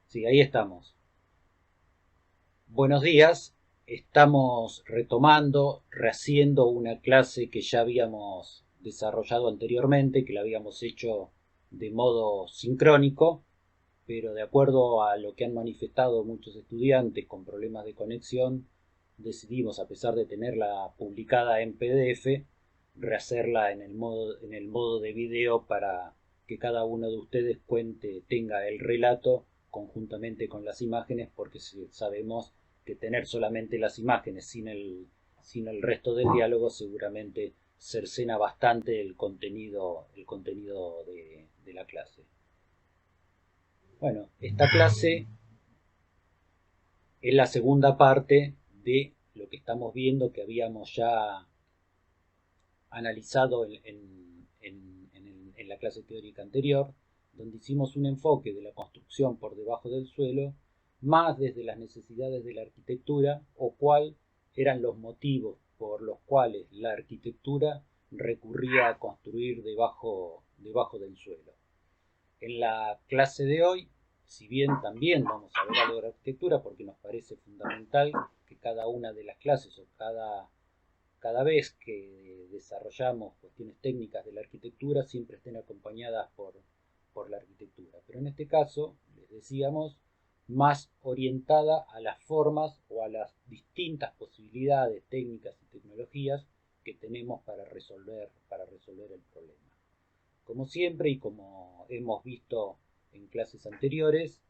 Sí, ahí estamos. Buenos días. Estamos retomando, rehaciendo una clase que ya habíamos desarrollado anteriormente, que la habíamos hecho de modo sincrónico, pero de acuerdo a lo que han manifestado muchos estudiantes con problemas de conexión, decidimos, a pesar de tenerla publicada en PDF, rehacerla en el modo de video para que cada uno de ustedes tenga el relato conjuntamente con las imágenes, porque sabemos que tener solamente las imágenes sin el resto del diálogo seguramente cercena bastante el contenido de la clase. Bueno, esta clase es la segunda parte de lo que estamos viendo que habíamos ya analizado en la clase teórica anterior, donde hicimos un enfoque de la construcción por debajo del suelo, más desde las necesidades de la arquitectura o cuál eran los motivos por los cuales la arquitectura recurría a construir debajo del suelo. En la clase de hoy, si bien también vamos a ver algo de arquitectura, porque nos parece fundamental que cada una de las clases o cada vez que desarrollamos cuestiones técnicas de la arquitectura siempre estén acompañadas por la arquitectura. Pero en este caso, les decíamos, más orientada a las formas o a las distintas posibilidades técnicas y tecnologías que tenemos para resolver el problema. Como siempre y como hemos visto en clases anteriores,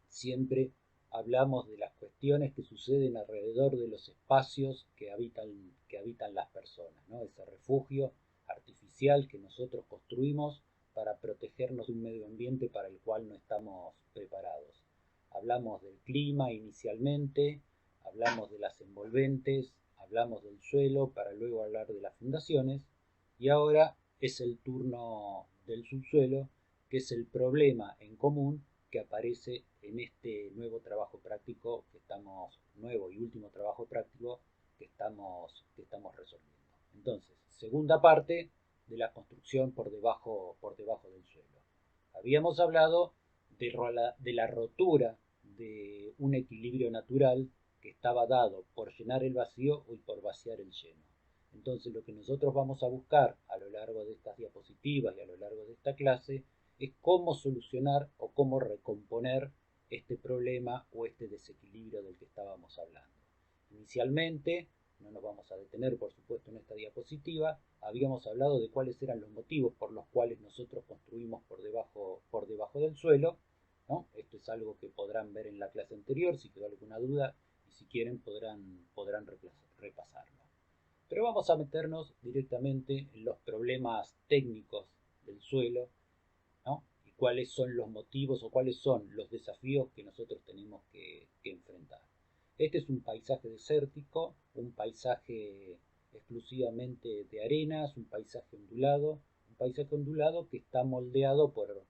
siempre hablamos de las cuestiones que suceden alrededor de los espacios que habitan las personas, ¿no? Ese refugio artificial que nosotros construimos para protegernos de un medio ambiente para el cual no estamos preparados. Hablamos del clima inicialmente, hablamos de las envolventes, hablamos del suelo para luego hablar de las fundaciones y ahora es el turno del subsuelo, que es el problema en común que aparece en este nuevo y último trabajo práctico que estamos resolviendo. Entonces, segunda parte de la construcción por debajo del suelo. Habíamos hablado de la rotura de un equilibrio natural que estaba dado por llenar el vacío y por vaciar el lleno. Entonces lo que nosotros vamos a buscar a lo largo de estas diapositivas y a lo largo de esta clase es cómo solucionar o cómo recomponer este problema o este desequilibrio del que estábamos hablando. Inicialmente, no nos vamos a detener por supuesto en esta diapositiva, habíamos hablado de cuáles eran los motivos por los cuales nosotros construimos por debajo del suelo, ¿no? Esto es algo que podrán ver en la clase anterior, si quedó alguna duda, y si quieren podrán repasarlo. Pero vamos a meternos directamente en los problemas técnicos del suelo, ¿no? Y cuáles son los motivos o cuáles son los desafíos que nosotros tenemos que enfrentar. Este es un paisaje desértico, un paisaje exclusivamente de arenas, un paisaje ondulado que está moldeado por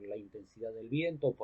la intensidad del viento o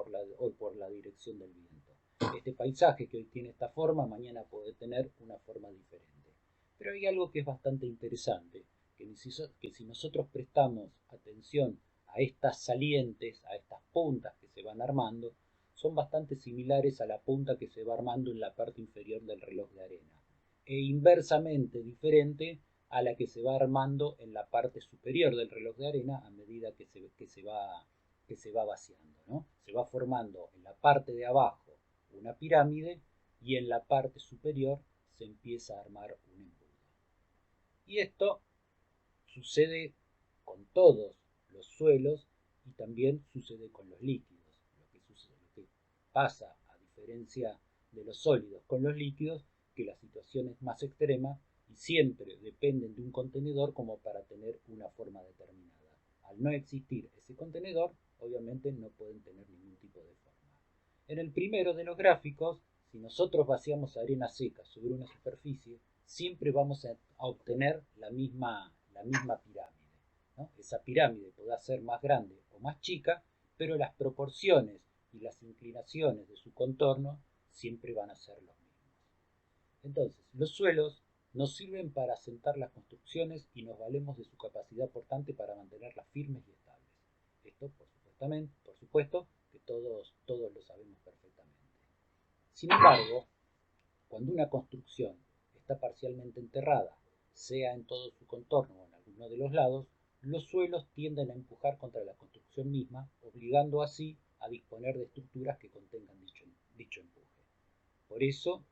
por la dirección del viento. Este paisaje que hoy tiene esta forma, mañana puede tener una forma diferente. Pero hay algo que es bastante interesante, que si nosotros prestamos atención a estas salientes, a estas puntas que se van armando, son bastante similares a la punta que se va armando en la parte inferior del reloj de arena, e inversamente diferente a la que se va armando en la parte superior del reloj de arena a medida que se va vaciando, ¿no? Se va formando en la parte de abajo una pirámide y en la parte superior se empieza a armar un embudo. Y esto sucede con todos los suelos y también sucede con los líquidos. Lo que pasa, a diferencia de los sólidos con los líquidos, que la situación es más extrema y siempre dependen de un contenedor como para tener una forma determinada. Al no existir ese contenedor, obviamente no pueden tener ningún tipo de forma. En el primero de los gráficos, si nosotros vaciamos arena seca sobre una superficie, siempre vamos a obtener la misma pirámide, ¿no? Esa pirámide podrá ser más grande o más chica, pero las proporciones y las inclinaciones de su contorno siempre van a ser los mismos. Entonces, los suelos nos sirven para asentar las construcciones y nos valemos de su capacidad portante para mantenerlas firmes y estables. Esto, por supuesto, que todos lo sabemos perfectamente. Sin embargo, cuando una construcción está parcialmente enterrada, sea en todo su contorno o en alguno de los lados, los suelos tienden a empujar contra la construcción misma, obligando así a disponer de estructuras que contengan dicho empuje. Por eso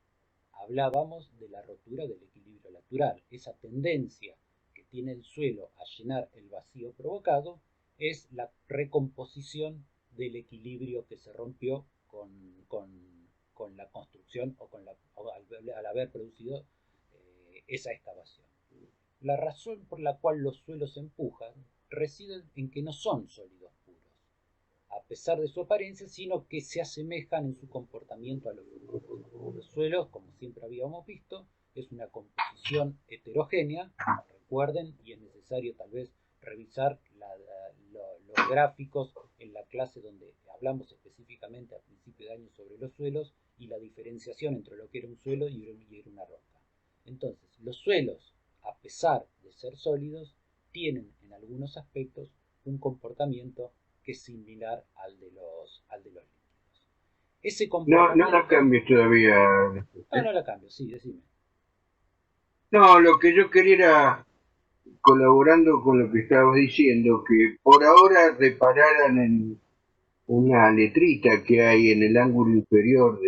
hablábamos de la rotura del equilibrio natural. Esa tendencia que tiene el suelo a llenar el vacío provocado es la recomposición del equilibrio que se rompió con la construcción o al haber producido esa excavación. La razón por la cual los suelos se empujan reside en que no son sólidos puros, a pesar de su apariencia, sino que se asemejan en su comportamiento a los fluidos. Los suelos, como siempre habíamos visto, es una composición heterogénea. Recuerden, y es necesario tal vez revisar los gráficos en la clase donde hablamos específicamente a principio de año sobre los suelos y la diferenciación entre lo que era un suelo y era una roca. Entonces, los suelos, a pesar de ser sólidos, tienen en algunos aspectos un comportamiento que es similar al de los líquidos. Ese No, no la comportamiento... cambies todavía. No, no la cambio, sí, decime. No, lo que yo quería era, colaborando con lo que estabas diciendo, que por ahora repararan en una letrita que hay en el ángulo inferior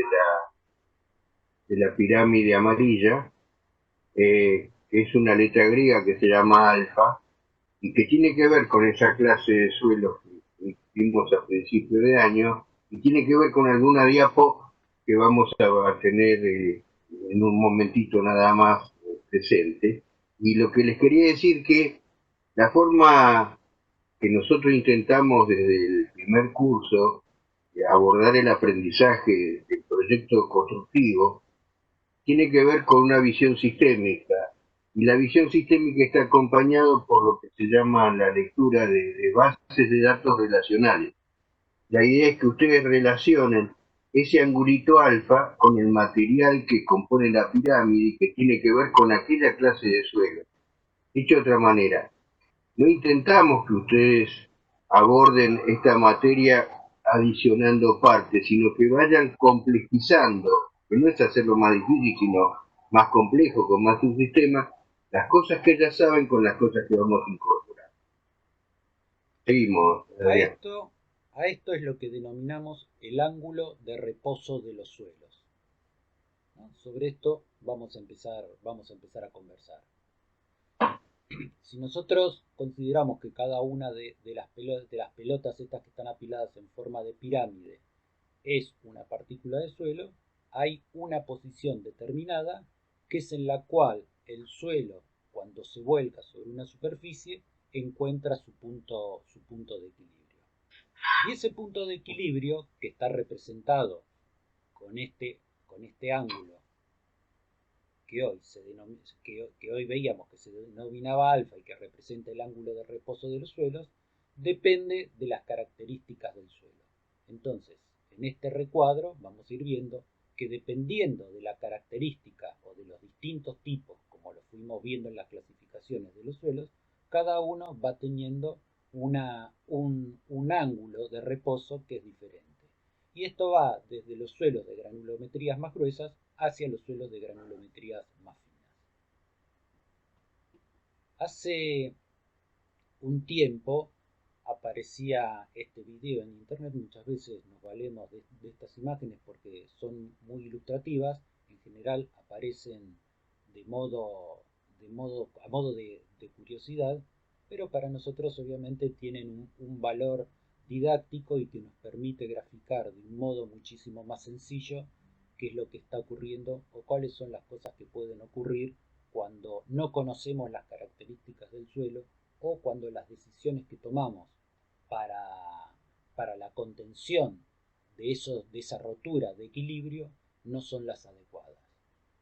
de la pirámide amarilla, que es una letra griega que se llama alfa, y que tiene que ver con esa clase de suelos que vimos a principio de año, y tiene que ver con alguna diapo que vamos a tener en un momentito nada más presente. Y lo que les quería decir que la forma que nosotros intentamos desde el primer curso abordar el aprendizaje del proyecto constructivo tiene que ver con una visión sistémica. Y la visión sistémica está acompañado por lo que se llama la lectura de bases de datos relacionales. La idea es que ustedes relacionen ese angulito alfa con el material que compone la pirámide y que tiene que ver con aquella clase de suelo. Dicho de otra manera, no intentamos que ustedes aborden esta materia adicionando partes, sino que vayan complejizando, que no es hacerlo más difícil, sino más complejo, con más subsistemas, las cosas que ya saben con las cosas que vamos a incorporar. Seguimos, A Adrián. esto, a esto es lo que denominamos el ángulo de reposo de los suelos, ¿no? Sobre esto vamos a empezar a conversar. Si nosotros consideramos que cada una de las pelotas estas que están apiladas en forma de pirámide es una partícula de suelo, hay una posición determinada que es en la cual el suelo, cuando se vuelca sobre una superficie, encuentra su punto de equilibrio. Y ese punto de equilibrio, que está representado con con este ángulo que hoy veíamos que se denominaba alfa y que representa el ángulo de reposo de los suelos, depende de las características del suelo. Entonces, en este recuadro vamos a ir viendo que dependiendo de la característica o de los distintos tipos, como lo fuimos viendo en las clasificaciones de los suelos, cada uno va teniendo un ángulo de reposo que es diferente. Y esto va desde los suelos de granulometrías más gruesas hacia los suelos de granulometrías más finas. Hace un tiempo aparecía este video en internet, muchas veces nos valemos de estas imágenes porque son muy ilustrativas, en general aparecen a modo de curiosidad, pero para nosotros obviamente tienen un valor didáctico y que nos permite graficar de un modo muchísimo más sencillo qué es lo que está ocurriendo o cuáles son las cosas que pueden ocurrir cuando no conocemos las características del suelo o cuando las decisiones que tomamos para, para la contención de esa rotura de equilibrio no son las adecuadas.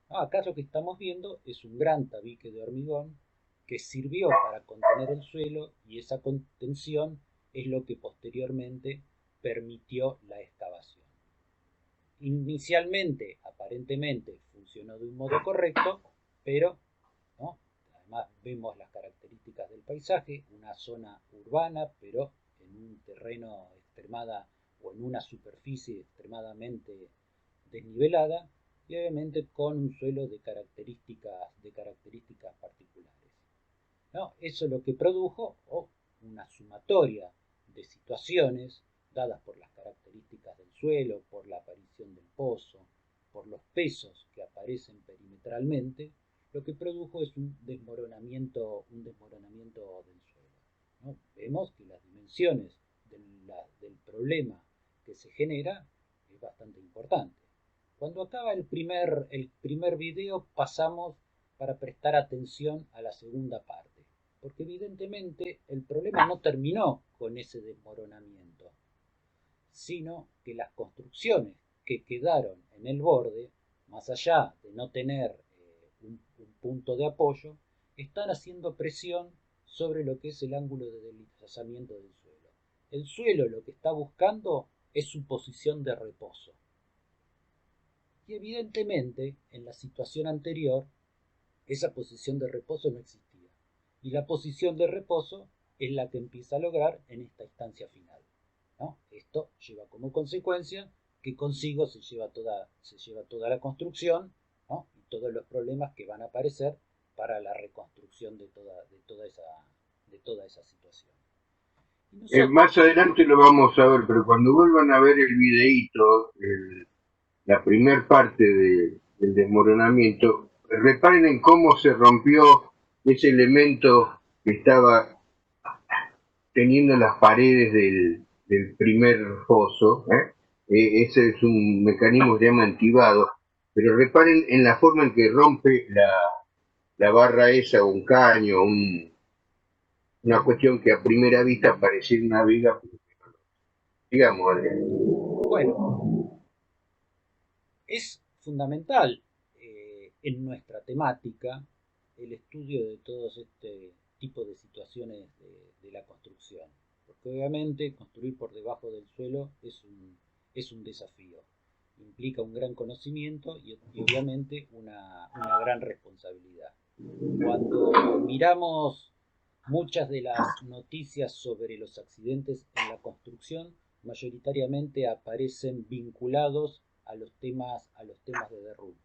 Acá lo que estamos viendo es un gran tabique de hormigón que sirvió para contener el suelo y esa contención es lo que posteriormente permitió la excavación. Inicialmente, aparentemente, funcionó de un modo correcto, pero ¿no? Además vemos las características del paisaje, una zona urbana, pero en un terreno o en una superficie extremadamente desnivelada y obviamente con un suelo de características particulares, ¿no? Eso es lo que produjo una sumatoria de situaciones dadas por las características del suelo, por la aparición del pozo, por los pesos que aparecen perimetralmente, lo que produjo es un desmoronamiento del suelo, ¿no? Vemos que las dimensiones del problema que se genera es bastante importante. Cuando acaba el primer video pasamos para prestar atención a la segunda parte, porque evidentemente el problema no terminó con ese desmoronamiento, sino que las construcciones que quedaron en el borde, más allá de no tener un punto de apoyo, están haciendo presión sobre lo que es el ángulo de deslizamiento del suelo. El suelo lo que está buscando es su posición de reposo. Y evidentemente, en la situación anterior, esa posición de reposo no existía. Y la posición de reposo es la que empieza a lograr en esta instancia final, ¿no? Esto lleva como consecuencia que consigo se lleva toda la construcción, ¿no? Y todos los problemas que van a aparecer para la reconstrucción de toda esa situación. Más adelante lo vamos a ver, pero cuando vuelvan a ver el videíto, la primer parte del desmoronamiento, reparen en cómo se rompió ese elemento que estaba teniendo las paredes del primer foso. Ese es un mecanismo que se llama entibado, pero reparen en la forma en que rompe la barra esa, o un caño, una cuestión que a primera vista parecía una viga, digamos. Bueno, es fundamental en nuestra temática el estudio de todos este tipo de situaciones de la construcción, porque obviamente construir por debajo del suelo es un desafío, implica un gran conocimiento y obviamente una gran responsabilidad. Cuando miramos muchas de las noticias sobre los accidentes en la construcción, mayoritariamente aparecen vinculados a los temas de derrumbes.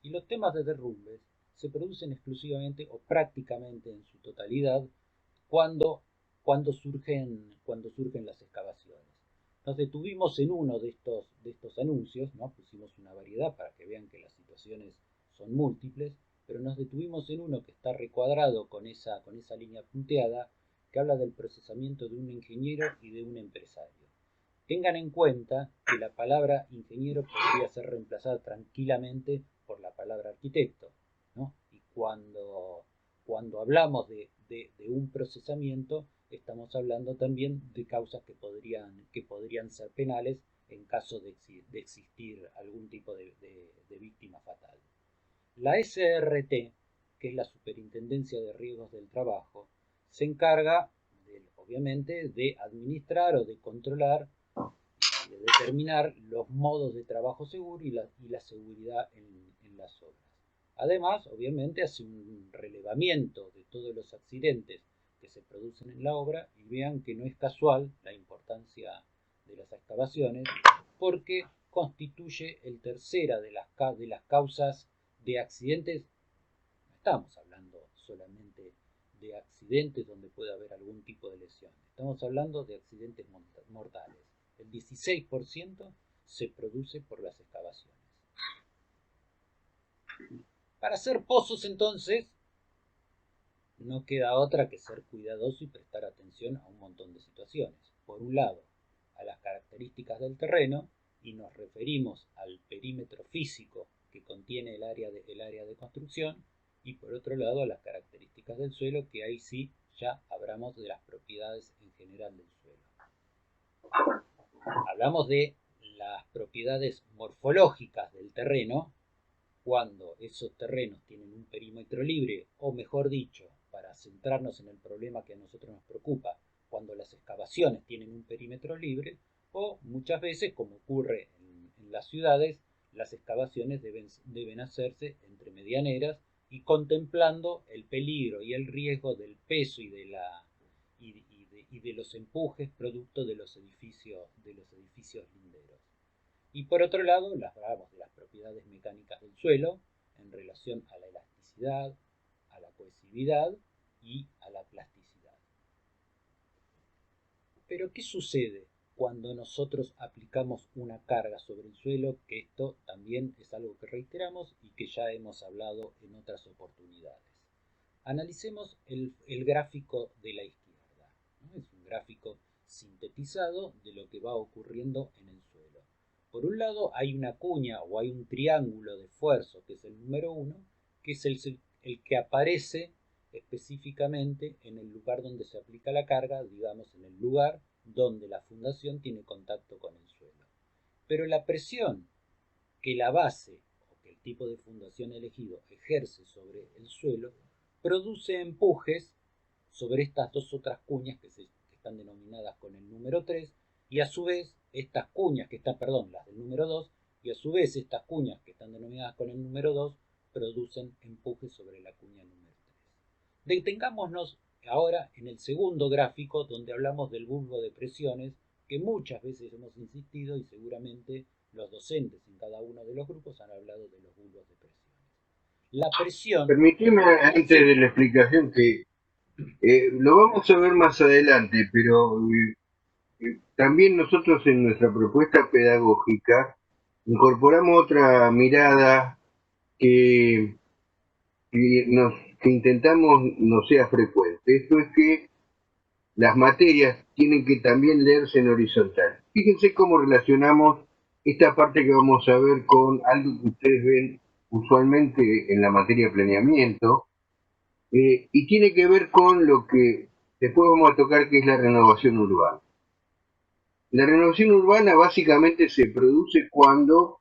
Y los temas de derrumbes se producen exclusivamente o prácticamente en su totalidad cuando surgen las excavaciones. Nos detuvimos en uno de estos anuncios, ¿no? Pusimos una variedad para que vean que las situaciones son múltiples, pero nos detuvimos en uno que está recuadrado con esa línea punteada, que habla del procesamiento de un ingeniero y de un empresario. Tengan en cuenta que la palabra ingeniero podría ser reemplazada tranquilamente por la palabra arquitecto, ¿no? Y cuando hablamos de un procesamiento, estamos hablando también de causas que podrían ser penales en caso de existir algún tipo de víctima fatal. La SRT, que es la Superintendencia de Riesgos del Trabajo, se encarga, obviamente, de administrar o de controlar y de determinar los modos de trabajo seguro y la seguridad en las obras. Además, obviamente, hace un relevamiento de todos los accidentes que se producen en la obra y vean que no es casual la importancia de las excavaciones porque constituye el tercera de las causas de accidentes. No estamos hablando solamente de accidentes donde puede haber algún tipo de lesión, estamos hablando de accidentes mortales. El 16% se produce por las excavaciones. Para hacer pozos, entonces, no queda otra que ser cuidadoso y prestar atención a un montón de situaciones. Por un lado, a las características del terreno, y nos referimos al perímetro físico que contiene el área de construcción, y por otro lado a las características del suelo, que ahí sí ya hablamos de las propiedades en general del suelo. Hablamos de las propiedades morfológicas del terreno, cuando esos terrenos tienen un perímetro libre, o mejor dicho, para centrarnos en el problema que a nosotros nos preocupa, cuando las excavaciones tienen un perímetro libre, o muchas veces, como ocurre en las ciudades, las excavaciones deben hacerse entre medianeras y contemplando el peligro y el riesgo del peso y y de los empujes producto de los edificios linderos. Y por otro lado, hablamos de las propiedades mecánicas del suelo en relación a la elasticidad, a la cohesividad y a la plasticidad. Pero ¿qué sucede cuando nosotros aplicamos una carga sobre el suelo? Que esto también es algo que reiteramos y que ya hemos hablado en otras oportunidades. Analicemos el gráfico de la izquierda, ¿no? Es un gráfico sintetizado de lo que va ocurriendo en el suelo. Por un lado hay una cuña o hay un triángulo de esfuerzo, que es el número 1, que es el que aparece específicamente en el lugar donde se aplica la carga, digamos en el lugar donde la fundación tiene contacto con el suelo. Pero la presión que la base o que el tipo de fundación elegido ejerce sobre el suelo produce empujes sobre estas dos otras cuñas que están denominadas con el número 3, y a su vez estas cuñas que están, las del número 2, y a su vez estas cuñas que están denominadas con el número 2 producen empujes sobre la cuña número 3. Detengámonos ahora en el segundo gráfico, donde hablamos del bulbo de presiones, que muchas veces hemos insistido y seguramente los docentes en cada uno de los grupos han hablado de los bulbos de presiones. La presión... Permitime antes de la explicación que lo vamos a ver más adelante, pero también nosotros en nuestra propuesta pedagógica incorporamos otra mirada que, que intentamos no sea frecuente. Esto es que las materias tienen que también leerse en horizontal. Fíjense cómo relacionamos esta parte que vamos a ver con algo que ustedes ven usualmente en la materia de planeamiento, y tiene que ver con lo que después vamos a tocar, que es la renovación urbana. La renovación urbana básicamente se produce cuando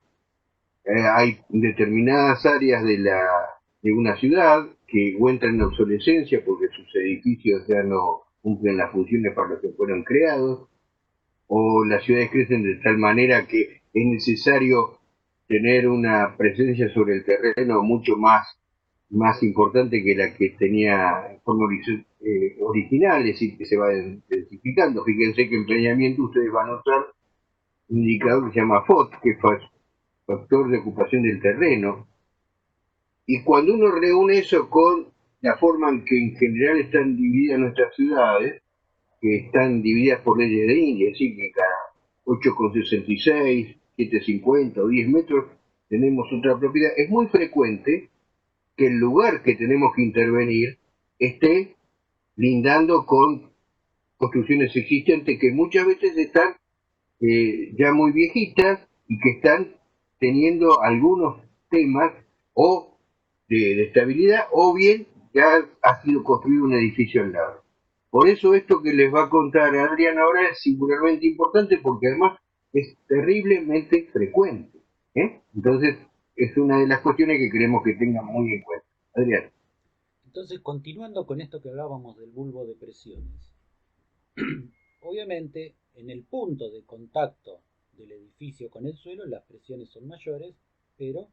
hay determinadas áreas de una ciudad que encuentran en obsolescencia porque sus edificios ya no cumplen las funciones para las que fueron creados, o las ciudades crecen de tal manera que es necesario tener una presencia sobre el terreno mucho más importante que la que tenía en forma original, es decir, que se va densificando. Fíjense que en planeamiento ustedes van a usar un indicador que se llama FOT, que es factor de ocupación del terreno, y cuando uno reúne eso con la forma en que en general están divididas nuestras ciudades, que están divididas por leyes de India, es decir, que cada 8,66, 7,50 o 10 metros tenemos otra propiedad, es muy frecuente que el lugar que tenemos que intervenir esté lindando con construcciones existentes que muchas veces están ya muy viejitas y que están teniendo algunos temas o de estabilidad, o bien ya ha sido construido un edificio al lado. Por eso esto que les va a contar Adrián ahora es singularmente importante, porque además es terriblemente frecuente. Entonces es una de las cuestiones que queremos que tengan muy en cuenta. Adrián. Entonces, continuando con esto que hablábamos del bulbo de presiones, obviamente en el punto de contacto del edificio con el suelo las presiones son mayores, pero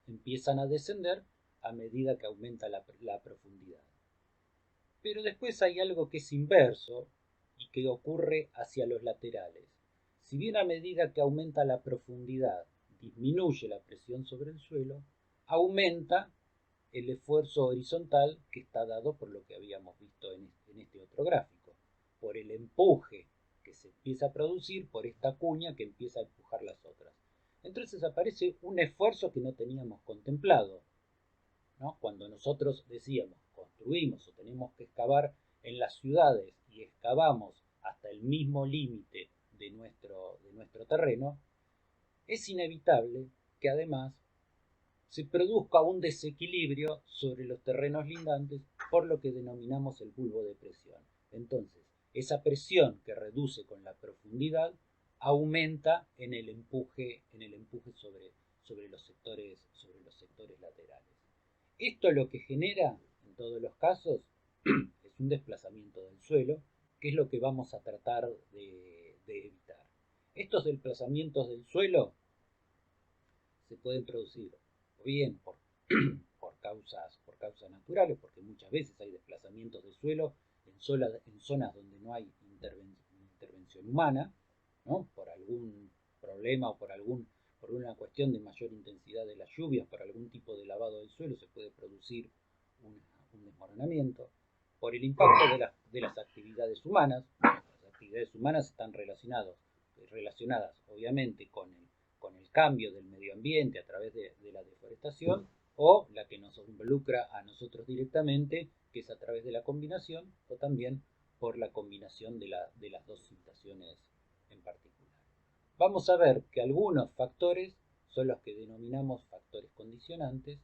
empiezan a descender a medida que aumenta la profundidad. Pero después hay algo que es inverso y que ocurre hacia los laterales. Si bien a medida que aumenta la profundidad disminuye la presión sobre el suelo, aumenta el esfuerzo horizontal que está dado por lo que habíamos visto en este otro gráfico, por el empuje que se empieza a producir por esta cuña que empieza a empujar las otras. Entonces aparece un esfuerzo que no teníamos contemplado, ¿no? Cuando nosotros decíamos construimos o tenemos que excavar en las ciudades y excavamos hasta el mismo límite de nuestro terreno, es inevitable que además se produzca un desequilibrio sobre los terrenos lindantes, por lo que denominamos el bulbo de presión. Entonces, esa presión que reduce con la profundidad aumenta en el empuje sobre los sectores laterales. Esto lo que genera, en todos los casos, es un desplazamiento del suelo, que es lo que vamos a tratar de evitar. Estos desplazamientos del suelo se pueden producir o bien por causas naturales, porque muchas veces hay desplazamientos de suelo en zonas donde no hay intervención humana, ¿no? Por algún problema o por una cuestión de mayor intensidad de las lluvias, por algún tipo de lavado del suelo, se puede producir un desmoronamiento. Por el impacto de las actividades humanas. Las actividades humanas están relacionadas obviamente con el cambio del medio ambiente a través de la deforestación, o la que nos involucra a nosotros directamente, que es a través de la combinación, o también por la combinación de las dos situaciones en particular. Vamos a ver que algunos factores son los que denominamos factores condicionantes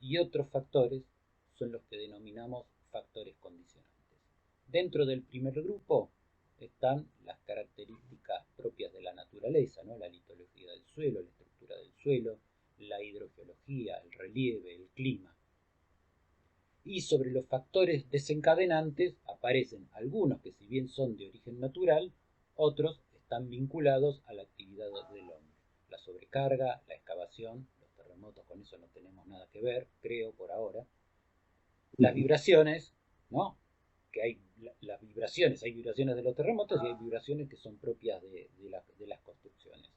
y otros factores son los que denominamos factores condicionantes. Dentro del primer grupo están las características propias de la naturaleza, ¿no? La litología del suelo, la estructura del suelo, la hidrogeología, el relieve, el clima. Y sobre los factores desencadenantes aparecen algunos que, si bien son de origen natural, otros están vinculados a la actividad del hombre. La sobrecarga, la excavación, los terremotos, con eso no tenemos nada que ver, creo, por ahora. Las vibraciones, ¿no? Que hay hay vibraciones de los terremotos y hay vibraciones que son propias de las construcciones.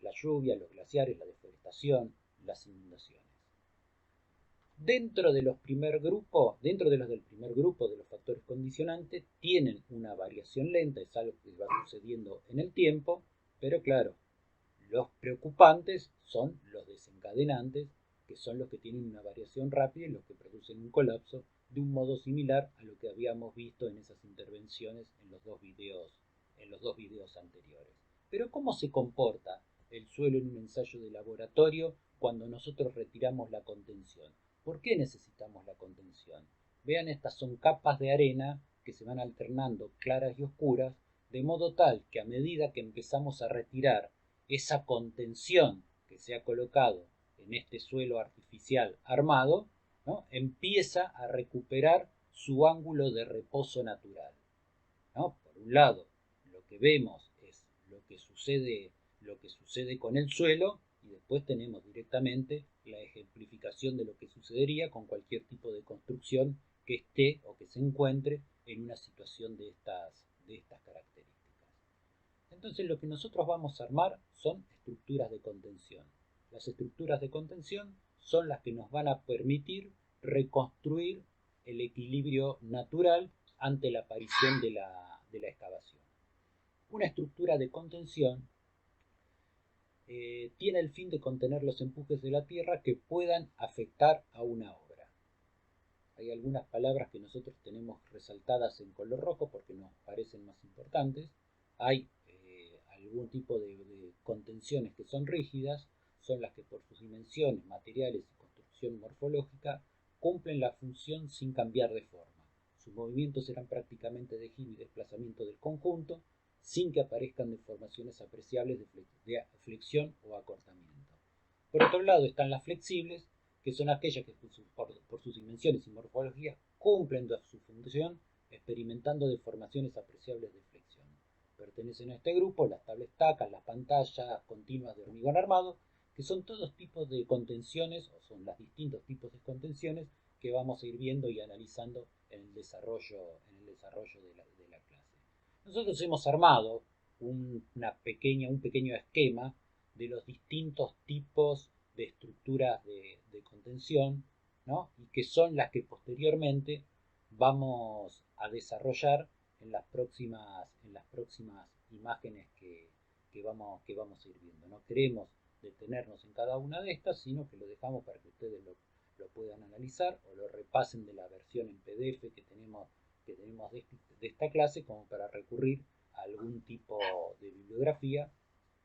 La lluvia, los glaciares, la deforestación, las inundaciones. Dentro de los del primer grupo de los factores condicionantes, tienen una variación lenta, es algo que va sucediendo en el tiempo, pero claro, los preocupantes son los desencadenantes, que son los que tienen una variación rápida y los que producen un colapso, de un modo similar a lo que habíamos visto en esas intervenciones en los dos videos anteriores. Pero ¿cómo se comporta el suelo en un ensayo de laboratorio cuando nosotros retiramos la contención? ¿Por qué necesitamos la contención? Vean, estas son capas de arena que se van alternando claras y oscuras, de modo tal que a medida que empezamos a retirar esa contención que se ha colocado en este suelo artificial armado, ¿no? Empieza a recuperar su ángulo de reposo natural, ¿no? Por un lado, lo que vemos es lo que sucede con el suelo, y después tenemos directamente la ejemplificación de lo que sucedería con cualquier tipo de construcción que esté o que se encuentre en una situación de estas características. Entonces lo que nosotros vamos a armar son estructuras de contención. Las estructuras de contención son las que nos van a permitir reconstruir el equilibrio natural ante la aparición de la excavación. Una estructura de contención tiene el fin de contener los empujes de la tierra que puedan afectar a una obra. Hay algunas palabras que nosotros tenemos resaltadas en color rojo porque nos parecen más importantes. Hay algún tipo de contenciones que son rígidas, son las que por sus dimensiones, materiales y construcción morfológica cumplen la función sin cambiar de forma. Sus movimientos serán prácticamente de giro y desplazamiento del conjunto, sin que aparezcan deformaciones apreciables de flexión o acortamiento. Por otro lado están las flexibles, que son aquellas que por sus dimensiones y morfología cumplen su función, experimentando deformaciones apreciables de flexión. Pertenecen a este grupo las tablestacas, las pantallas continuas de hormigón armado, que son todos tipos de contenciones, o son los distintos tipos de contenciones que vamos a ir viendo y analizando en el desarrollo de la clase. Nosotros hemos armado un pequeño esquema de los distintos tipos de estructuras de contención, ¿no? Y que son las que posteriormente vamos a desarrollar en las próximas imágenes que vamos a ir viendo. No queremos detenernos en cada una de estas, sino que lo dejamos para que ustedes lo puedan analizar o lo repasen de la versión en PDF que tenemos de esta clase, como para recurrir a algún tipo de bibliografía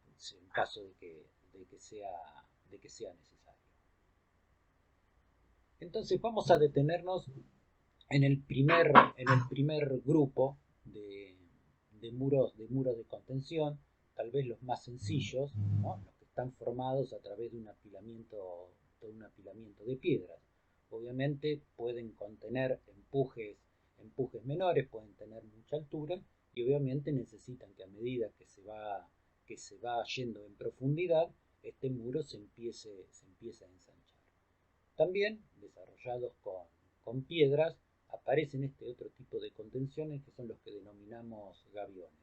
en caso de que sea necesario. Entonces vamos a detenernos en el primer grupo de muros de contención, tal vez los más sencillos, ¿no? Los que están formados a través de un apilamiento de piedras. Obviamente pueden contener empujes menores, pueden tener mucha altura, y obviamente necesitan que a medida que se va yendo en profundidad, este muro se empiece a ensanchar. También desarrollados con piedras aparecen este otro tipo de contenciones que son los que denominamos gaviones,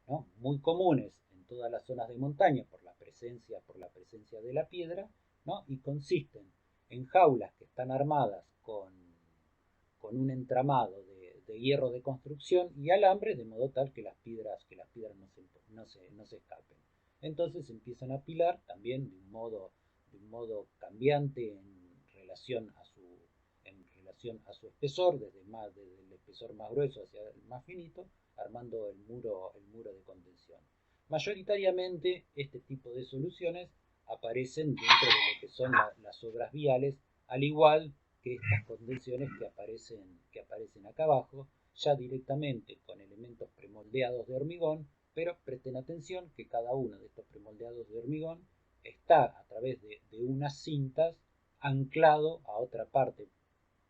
¿no? Muy comunes en todas las zonas de montaña por la presencia de la piedra, ¿no? Y consisten en jaulas que están armadas con un entramado de hierro de construcción y alambre, de modo tal que las piedras no se escapen. Entonces empiezan a apilar también de un modo cambiante en relación a su espesor, desde el espesor más grueso hacia el más finito, armando el muro de contención. Mayoritariamente este tipo de soluciones aparecen dentro de lo que son las obras viales, al igual que estas contenciones que aparecen acá abajo, ya directamente con elementos premoldeados de hormigón, pero presten atención que cada uno de estos premoldeados de hormigón está a través de unas cintas anclado a otra parte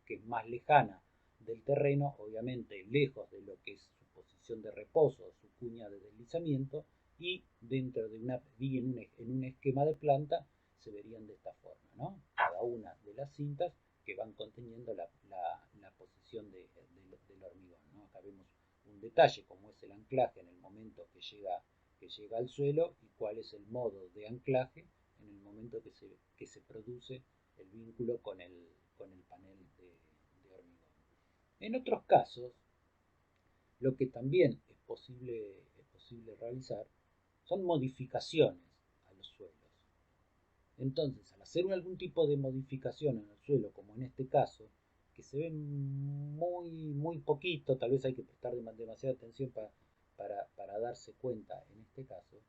que es más lejana del terreno, obviamente lejos de lo que es su posición de reposo, su cuña de deslizamiento, y dentro de en un esquema de planta se verían de esta forma, ¿no? Cada una de las cintas que van conteniendo la posición del hormigón, ¿no? Acá vemos un detalle como es el anclaje en el momento que llega al suelo y cuál es el modo de anclaje en el momento que se produce el vínculo con el panel de hormigón. En otros casos, lo que también es posible realizar son modificaciones a los suelos. Entonces, al hacer algún tipo de modificación en el suelo, como en este caso, que se ve muy poquito, tal vez hay que prestar demasiada atención para darse cuenta en este caso,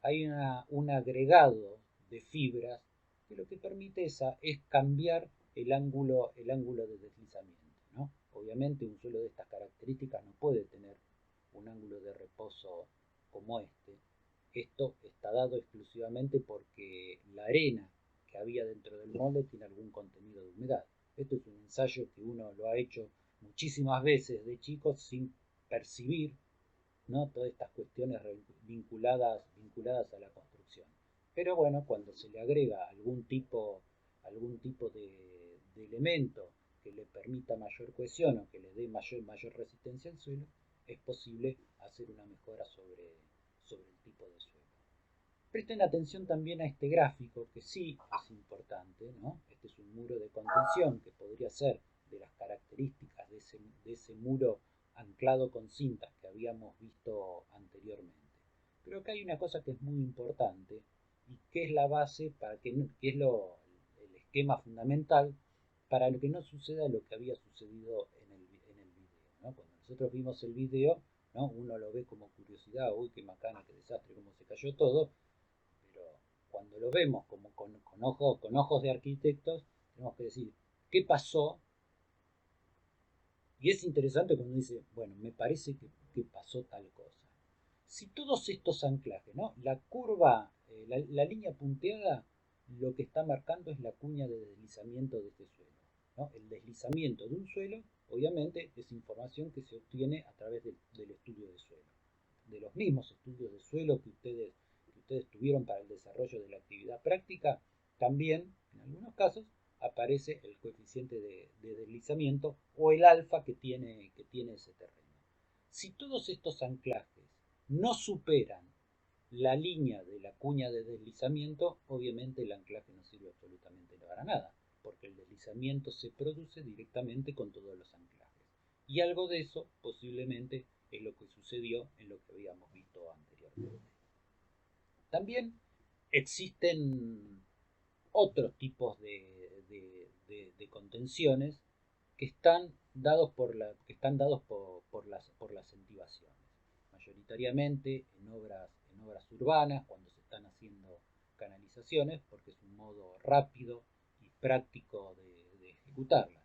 hay un agregado de fibras que lo que permite es cambiar el ángulo de deslizamiento, ¿no? Obviamente un suelo de estas características no puede tener un ángulo de reposo como este. Esto está dado exclusivamente porque la arena que había dentro del molde tiene algún contenido de humedad. Esto es un ensayo que uno lo ha hecho muchísimas veces de chico sin percibir, ¿no? Todas estas cuestiones vinculadas a la construcción. Pero bueno, cuando se le agrega algún tipo de elemento que le permita mayor cohesión o que le dé mayor resistencia al suelo, es posible hacer una mejora sobre el tipo de suelo. Presten atención también a este gráfico, que sí es importante, ¿no? Este es un muro de contención que podría ser de las características de ese muro anclado con cintas que habíamos visto anteriormente. Pero acá hay una cosa que es muy importante y que es la base que es el esquema fundamental para lo que no suceda lo que había sucedido en el video, ¿no? Cuando nosotros vimos el video, ¿no? Uno lo ve como curiosidad, uy, qué macana, qué desastre, cómo se cayó todo, pero cuando lo vemos como con ojos de arquitectos, tenemos que decir, ¿qué pasó? Y es interesante cuando dice, bueno, me parece que pasó tal cosa. Si todos estos anclajes, ¿no? La curva, la línea punteada, lo que está marcando es la cuña de deslizamiento de este suelo, ¿no? El deslizamiento de un suelo, obviamente, es información que se obtiene a través del estudio de suelo. De los mismos estudios de suelo que ustedes tuvieron para el desarrollo de la actividad práctica, también, en algunos casos, aparece el coeficiente de deslizamiento o el alfa que tiene ese terreno. Si todos estos anclajes no superan la línea de la cuña de deslizamiento, obviamente el anclaje no sirve absolutamente para nada, porque el deslizamiento se produce directamente con todos los anclajes. Y algo de eso posiblemente es lo que sucedió en lo que habíamos visto anteriormente. También existen otros tipos de contenciones que están dados por las sentivaciones, mayoritariamente en obras urbanas, cuando se están haciendo canalizaciones, porque es un modo rápido y práctico de ejecutarlas.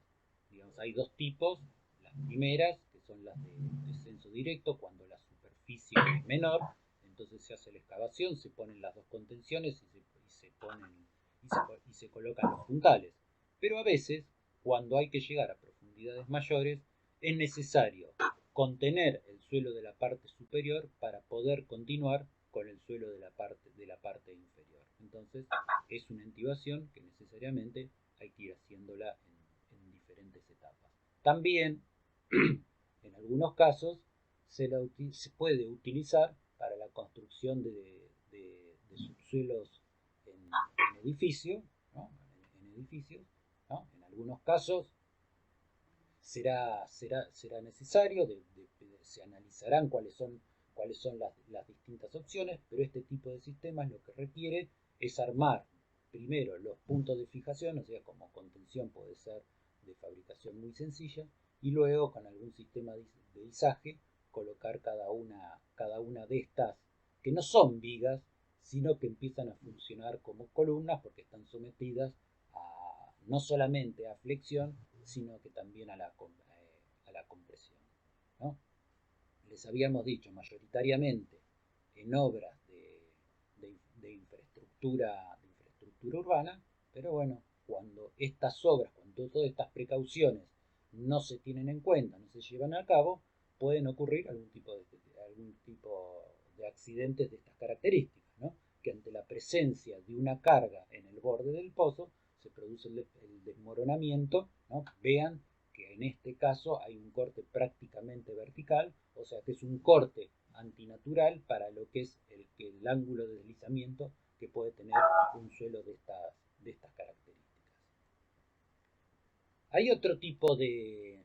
Digamos, hay dos tipos, las primeras, que son las de descenso directo, cuando la superficie es menor, entonces se hace la excavación, se ponen las dos contenciones y se colocan los puntales. Pero a veces, cuando hay que llegar a profundidades mayores, es necesario contener el suelo de la parte superior para poder continuar con el suelo de la parte inferior. Entonces, es una intubación que necesariamente hay que ir haciéndola en diferentes etapas. También En algunos casos se puede utilizar para la construcción de subsuelos en edificios, ¿no? En edificios, ¿no? En algunos casos será necesario, se analizarán cuáles son las distintas opciones, pero este tipo de sistemas lo que requiere es armar primero los puntos de fijación, o sea, como contención puede ser de fabricación muy sencilla, y luego con algún sistema de izaje colocar cada una de estas, que no son vigas, sino que empiezan a funcionar como columnas porque están sometidas no solamente a flexión, sino que también a la compresión, ¿no? Les habíamos dicho mayoritariamente en obras de infraestructura urbana, pero bueno, cuando estas obras, cuando todas estas precauciones no se tienen en cuenta, no se llevan a cabo, pueden ocurrir algún tipo de accidentes de estas características, ¿no? Que ante la presencia de una carga en el borde del pozo se produce el desmoronamiento, ¿no? Vean que en este caso hay un corte prácticamente vertical, o sea que es un corte antinatural para lo que es el ángulo de deslizamiento que puede tener un suelo de estas características. Hay otro tipo de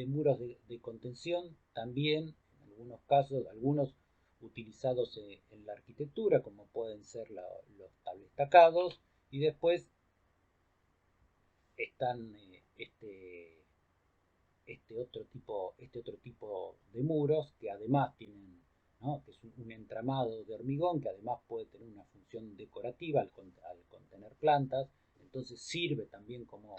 muros de contención también, en algunos casos, algunos utilizados en la arquitectura, como pueden ser los tablestacados, y después están este otro tipo de muros que además tienen, ¿no? Que es un entramado de hormigón que además puede tener una función decorativa al contener plantas, entonces sirve también como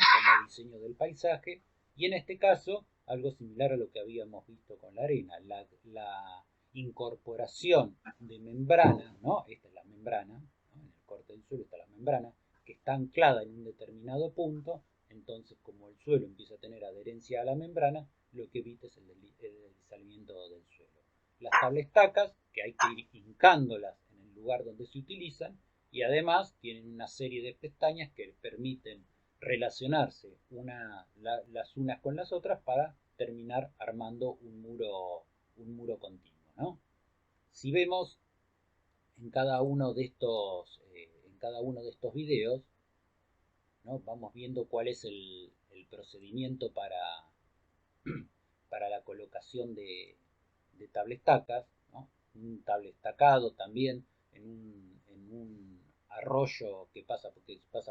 diseño del paisaje, y en este caso algo similar a lo que habíamos visto con la arena, la incorporación de membrana, ¿no? Esta es la membrana, ¿no? En el corte del suelo está la membrana que está anclada en un determinado punto. Entonces, como el suelo empieza a tener adherencia a la membrana, lo que evita es el deslizamiento del suelo. Las tablestacas, que hay que ir hincándolas en el lugar donde se utilizan, y además tienen una serie de pestañas que permiten relacionarse las unas con las otras para terminar armando un muro continuo, ¿no? Si vemos en cada uno de estos videos, ¿no? Vamos viendo cuál es el procedimiento para la colocación de tablestacas, ¿no? Un tablestacado también en un arroyo que pasa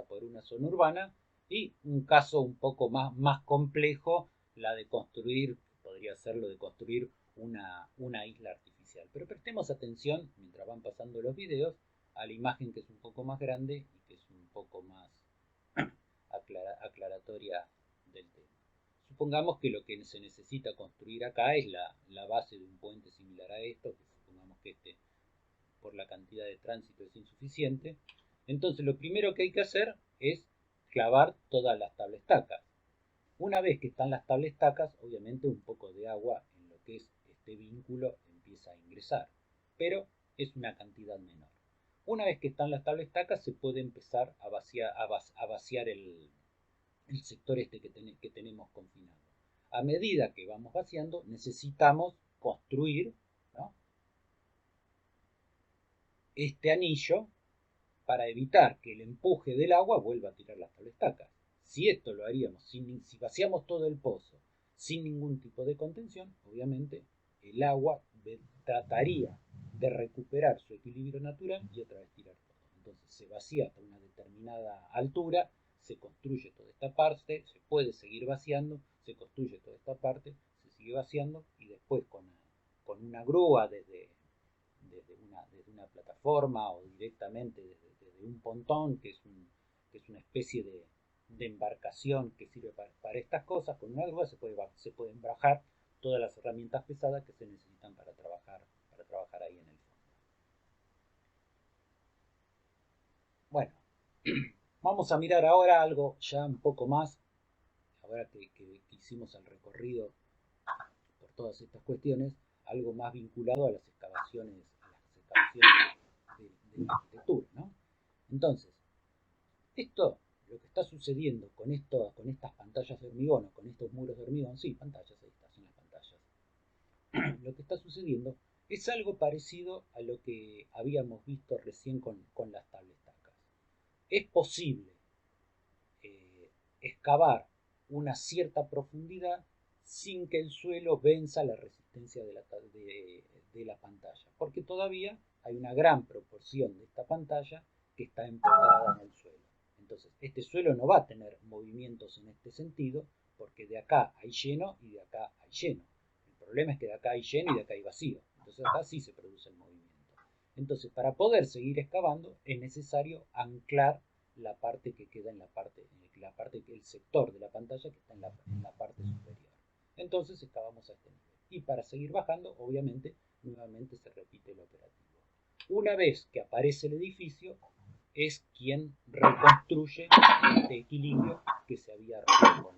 por una zona urbana, y un caso un poco más complejo, podría ser lo de construir una isla artificial. Pero prestemos atención, mientras van pasando los videos, a la imagen que es un poco más grande y que es un poco más aclaratoria del tema. Supongamos que lo que se necesita construir acá es la base de un puente similar a esto, que supongamos que por la cantidad de tránsito es insuficiente. Entonces lo primero que hay que hacer es clavar todas las tablestacas. Una vez que están las tablestacas, obviamente un poco de agua en lo que es este vínculo empieza a ingresar, pero es una cantidad menor. Una vez que están las tablestacas se puede empezar a vaciar el sector que tenemos confinado. A medida que vamos vaciando, necesitamos construir, ¿no? Este anillo para evitar que el empuje del agua vuelva a tirar las tablestacas. Si esto lo haríamos, si vaciamos todo el pozo sin ningún tipo de contención, obviamente el agua trataría de recuperar su equilibrio natural y otra vez tirar todo. Entonces se vacía hasta una determinada altura, se construye toda esta parte, se puede seguir vaciando, se construye toda esta parte, se sigue vaciando, y después con una grúa desde una plataforma o directamente desde un pontón, que es una especie de embarcación que sirve para estas cosas, con una grúa se puede embrajar todas las herramientas pesadas que se necesitan para trabajar ahí en el fondo. Bueno, vamos a mirar ahora algo ya un poco más, ahora que hicimos el recorrido por todas estas cuestiones, algo más vinculado a las excavaciones de la arquitectura, ¿no? Entonces, esto Lo que está sucediendo con estas pantallas de hormigón o con estos muros de hormigón, sí, pantallas, ahí está, son las pantallas. Lo que está sucediendo es algo parecido a lo que habíamos visto recién con las tablestacas. Es posible excavar una cierta profundidad sin que el suelo venza la resistencia de la pantalla, porque todavía hay una gran proporción de esta pantalla que está empotrada en el suelo. Entonces, este suelo no va a tener movimientos en este sentido, porque de acá hay lleno y de acá hay lleno. El problema es que de acá hay lleno y de acá hay vacío. Entonces, acá sí se produce el movimiento. Entonces, para poder seguir excavando, es necesario anclar la parte que queda en el sector de la pantalla que está en la parte superior. Entonces excavamos a este nivel. Y para seguir bajando, obviamente, nuevamente se repite el operativo. Una vez que aparece el edificio, es quien reconstruye este equilibrio que se había roto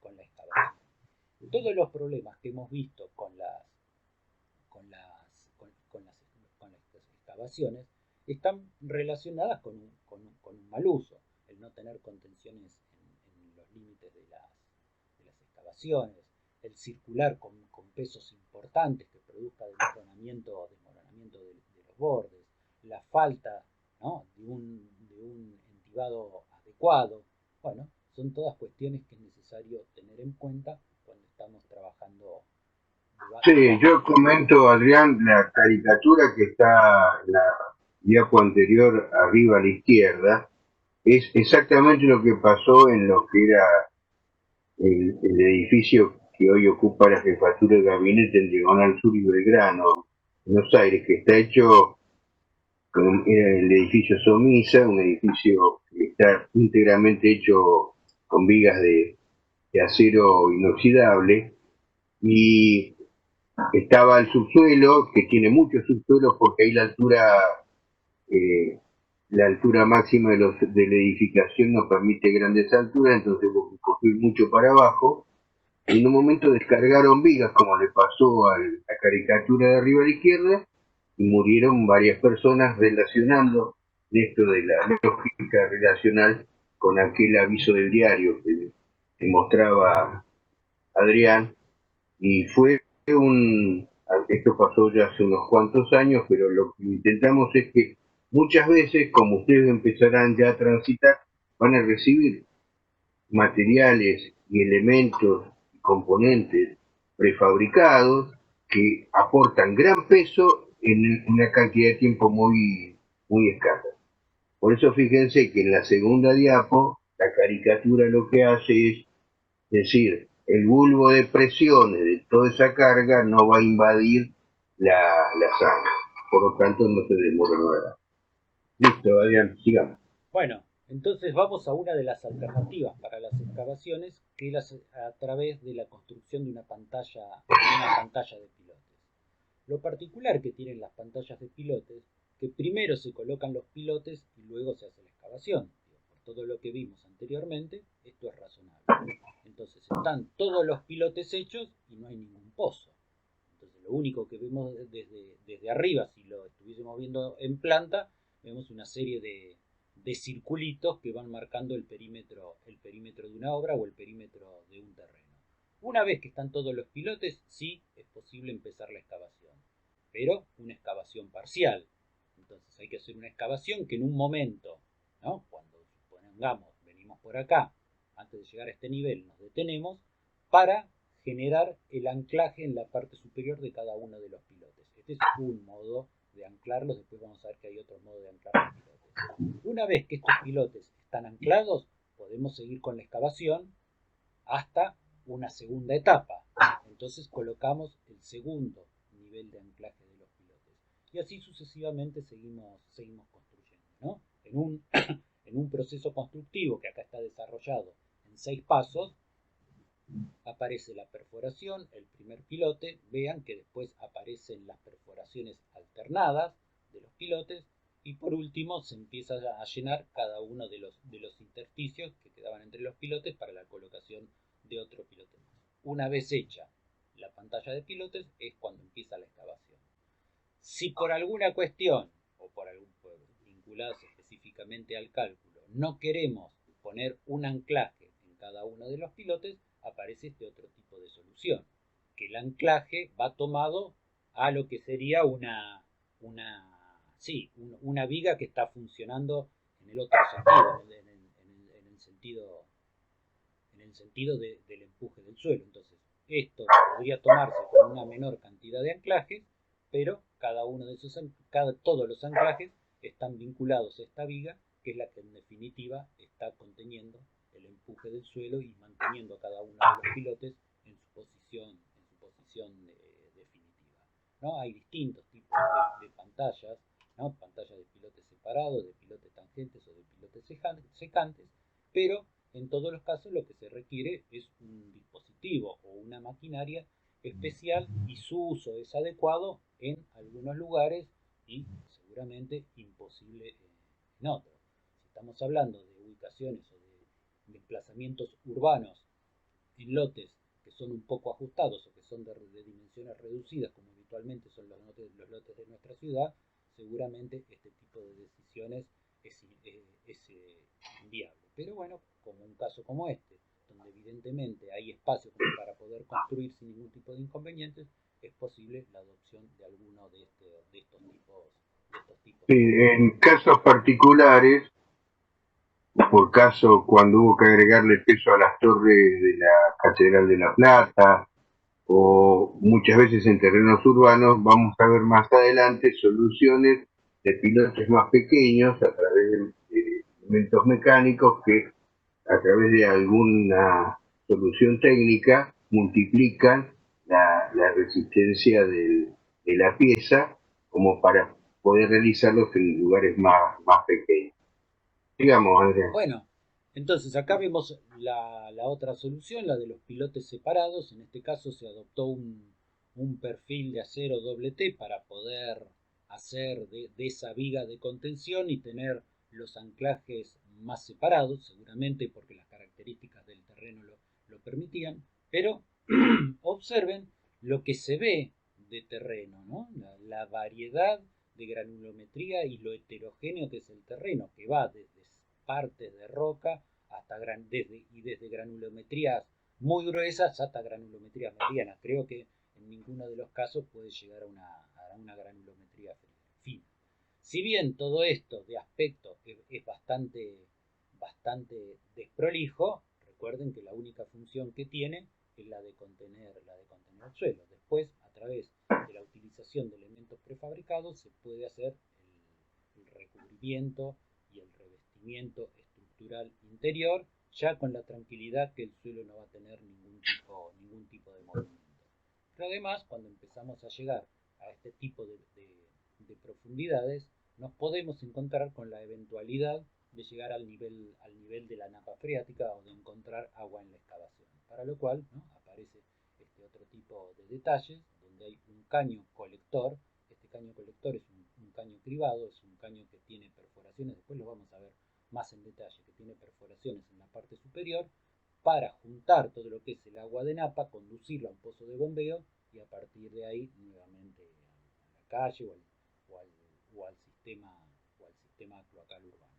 con la excavación. Todos los problemas que hemos visto con las, con las excavaciones están relacionadas con un mal uso, el no tener contenciones en los límites de las excavaciones, el circular con pesos importantes que produzca desmoronamiento de los bordes, la falta, ¿no?, de un entibado adecuado. Bueno, son todas cuestiones que es necesario tener en cuenta cuando estamos trabajando. Sí, yo comento, Adrián, la caricatura que está en la diapo anterior arriba a la izquierda, es exactamente lo que pasó en lo que era el edificio que hoy ocupa la jefatura de gabinete en Diagonal Sur y Belgrano, Buenos Aires, que está hecho, era el edificio Somisa, un edificio que está íntegramente hecho con vigas de acero inoxidable, y estaba el subsuelo, que tiene muchos subsuelos porque ahí eh, la altura máxima de la edificación no permite grandes alturas, entonces hubo que construir mucho para abajo. Y en un momento descargaron vigas, como le pasó a la caricatura de arriba a la izquierda, y murieron varias personas relacionando esto de la lógica relacional con aquel aviso del diario que mostraba Adrián. Y fue esto pasó ya hace unos cuantos años, pero lo que intentamos es que muchas veces, como ustedes empezarán ya a transitar, van a recibir materiales y elementos y componentes prefabricados que aportan gran peso en una cantidad de tiempo muy escasa. Por eso fíjense que en la segunda diapo la caricatura lo que hace es decir, el bulbo de presiones de toda esa carga no va a invadir la sangre. Por lo tanto, no se demora nada. Listo, Adrián, sigamos. Bueno, entonces vamos a una de las alternativas para las excavaciones, que es a través de la construcción de una pantalla de pilotes. Lo particular que tienen las pantallas de pilotes, que primero se colocan los pilotes y luego se hace la excavación. Por todo lo que vimos anteriormente, esto es razonable. Entonces están todos los pilotes hechos y no hay ningún pozo. Entonces lo único que vemos desde arriba, si lo estuviésemos viendo en planta, vemos una serie de circulitos que van marcando el perímetro de una obra o el perímetro de un terreno. Una vez que están todos los pilotes, sí es posible empezar la excavación, pero una excavación parcial. Entonces hay que hacer una excavación que en un momento, ¿no?, cuando supongamos venimos por acá, antes de llegar a este nivel nos detenemos para generar el anclaje en la parte superior de cada uno de los pilotes. Este es un modo de anclarlos, después vamos a ver que hay otro modo de anclar los pilotes. Una vez que estos pilotes están anclados, podemos seguir con la excavación hasta una segunda etapa. Entonces colocamos el segundo nivel de anclaje de los pilotes. Y así sucesivamente seguimos construyendo, ¿no? En un proceso constructivo que acá está desarrollado en 6 pasos, aparece la perforación, el primer pilote. Vean que después aparecen las perforaciones alternadas de los pilotes, y por último se empieza a llenar cada uno de los intersticios que quedaban entre los pilotes para la colocación de otro pilote más. Una vez hecha la pantalla de pilotes es cuando empieza la excavación. Si por alguna cuestión o vinculados específicamente al cálculo no queremos poner un anclaje en cada uno de los pilotes, aparece este otro tipo de solución, que el anclaje va tomado a lo que sería una viga que está funcionando en el otro sentido, en el sentido del empuje del suelo. Entonces, esto podría tomarse con una menor cantidad de anclajes, pero todos los anclajes están vinculados a esta viga, que es la que en definitiva está conteniendo el empuje del suelo y manteniendo a cada uno de los pilotes en su posición definitiva. ¿No? Hay distintos tipos de pantallas, ¿no? Pantallas de pilotes separados, de pilotes tangentes o de pilotes secantes, pero en todos los casos lo que se requiere es un dispositivo o una maquinaria especial, y su uso es adecuado en algunos lugares y seguramente imposible en otros. Si estamos hablando de ubicaciones o de emplazamientos urbanos en lotes que son un poco ajustados o que son de dimensiones reducidas, como habitualmente son los lotes de nuestra ciudad, seguramente este tipo de decisiones es inviable. Pero bueno, como un caso como este, donde evidentemente hay espacio para poder construir sin ningún tipo de inconvenientes, es posible la adopción de alguno de estos tipos. Sí, en casos particulares, por caso cuando hubo que agregarle peso a las torres de la Catedral de La Plata, o muchas veces en terrenos urbanos, vamos a ver más adelante soluciones de pilotes más pequeños a través de elementos mecánicos que a través de alguna solución técnica multiplican la resistencia de la pieza como para poder realizarlos en lugares más pequeños. Digamos, Adrián. Bueno, entonces acá vemos la otra solución, la de los pilotes separados. En este caso se adoptó un perfil de acero doble T para poder hacer de esa viga de contención y tener los anclajes más separados, seguramente porque las características del terreno lo permitían. Pero observen lo que se ve de terreno, ¿no? La variedad de granulometría y lo heterogéneo que es el terreno, que va desde partes de roca hasta desde granulometrías muy gruesas hasta granulometrías medianas. Creo que en ninguno de los casos puede llegar a una granulometría fina. Si bien todo esto de aspecto es bastante desprolijo, recuerden que la única función que tiene es la de contener el suelo. Después, a través de la utilización de elementos prefabricados, se puede hacer el recubrimiento y el revestimiento estructural interior, ya con la tranquilidad que el suelo no va a tener ningún tipo de movimiento. Pero además, cuando empezamos a llegar a este tipo de profundidades, nos podemos encontrar con la eventualidad de llegar al nivel de la napa freática o de encontrar agua en la excavación, para lo cual, ¿no?, aparece este otro tipo de detalles donde hay un caño colector. Este caño colector es un caño cribado, es un caño que tiene perforaciones, después lo vamos a ver más en detalle, que tiene perforaciones en la parte superior para juntar todo lo que es el agua de napa, conducirlo a un pozo de bombeo y a partir de ahí nuevamente a la calle o al sistema cloacal urbano.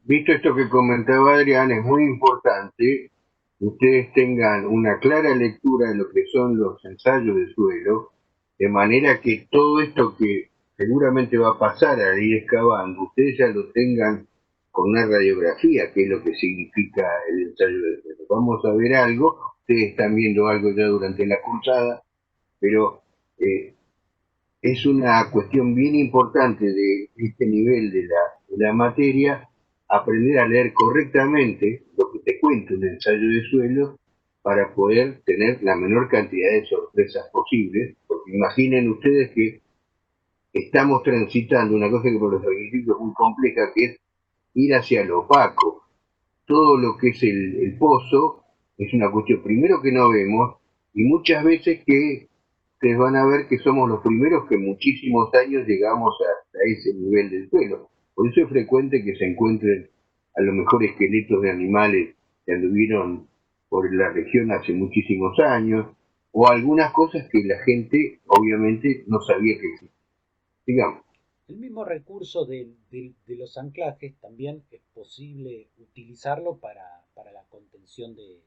Visto esto que comentaba Adrián, es muy importante que ustedes tengan una clara lectura de lo que son los ensayos de suelo, de manera que todo esto que seguramente va a pasar al ir excavando, ustedes ya lo tengan con una radiografía, que es lo que significa el ensayo de suelo. Vamos a ver algo, ustedes están viendo algo ya durante la cursada, pero es una cuestión bien importante de este nivel de la materia, aprender a leer correctamente lo que te cuenta un ensayo de suelo para poder tener la menor cantidad de sorpresas posibles, porque imaginen ustedes que estamos transitando una cosa que por los arquitectos es muy compleja, que es ir hacia lo opaco. Todo lo que es el pozo es una cuestión primero que no vemos y muchas veces que ustedes van a ver que somos los primeros que en muchísimos años llegamos a ese nivel del suelo. Por eso es frecuente que se encuentren a lo mejor esqueletos de animales que anduvieron por la región hace muchísimos años, o algunas cosas que la gente obviamente no sabía que existían. Digamos. El mismo recurso de los anclajes también es posible utilizarlo para la contención de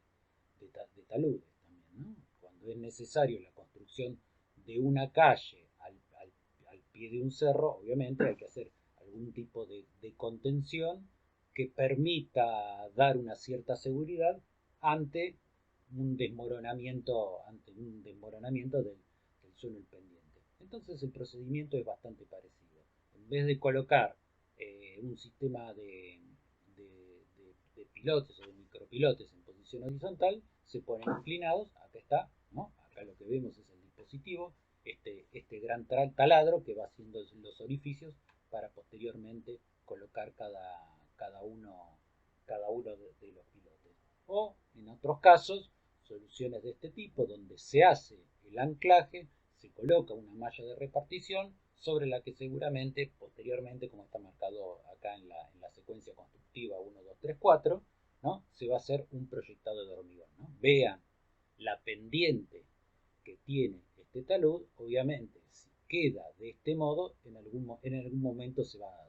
taludes también, ¿no? Cuando es necesario la construcción de una calle al pie de un cerro, obviamente hay que hacer algún tipo de contención que permita dar una cierta seguridad ante del suelo pendiente. Entonces el procedimiento es bastante parecido. En vez de colocar un sistema de pilotes o de micropilotes en posición horizontal, se ponen inclinados. Acá está, ¿no? Acá lo que vemos es el dispositivo, este gran taladro que va haciendo los orificios para posteriormente colocar cada uno de los pilotes. O en otros casos, soluciones de este tipo donde se hace el anclaje, se coloca una malla de repartición sobre la que seguramente posteriormente, como está marcado acá en la secuencia constructiva 1, 2, 3, 4, ¿no? Se va a hacer un proyectado de hormigón, ¿no? Vean la pendiente que tiene este talud, obviamente si queda de este modo, en algún momento se va a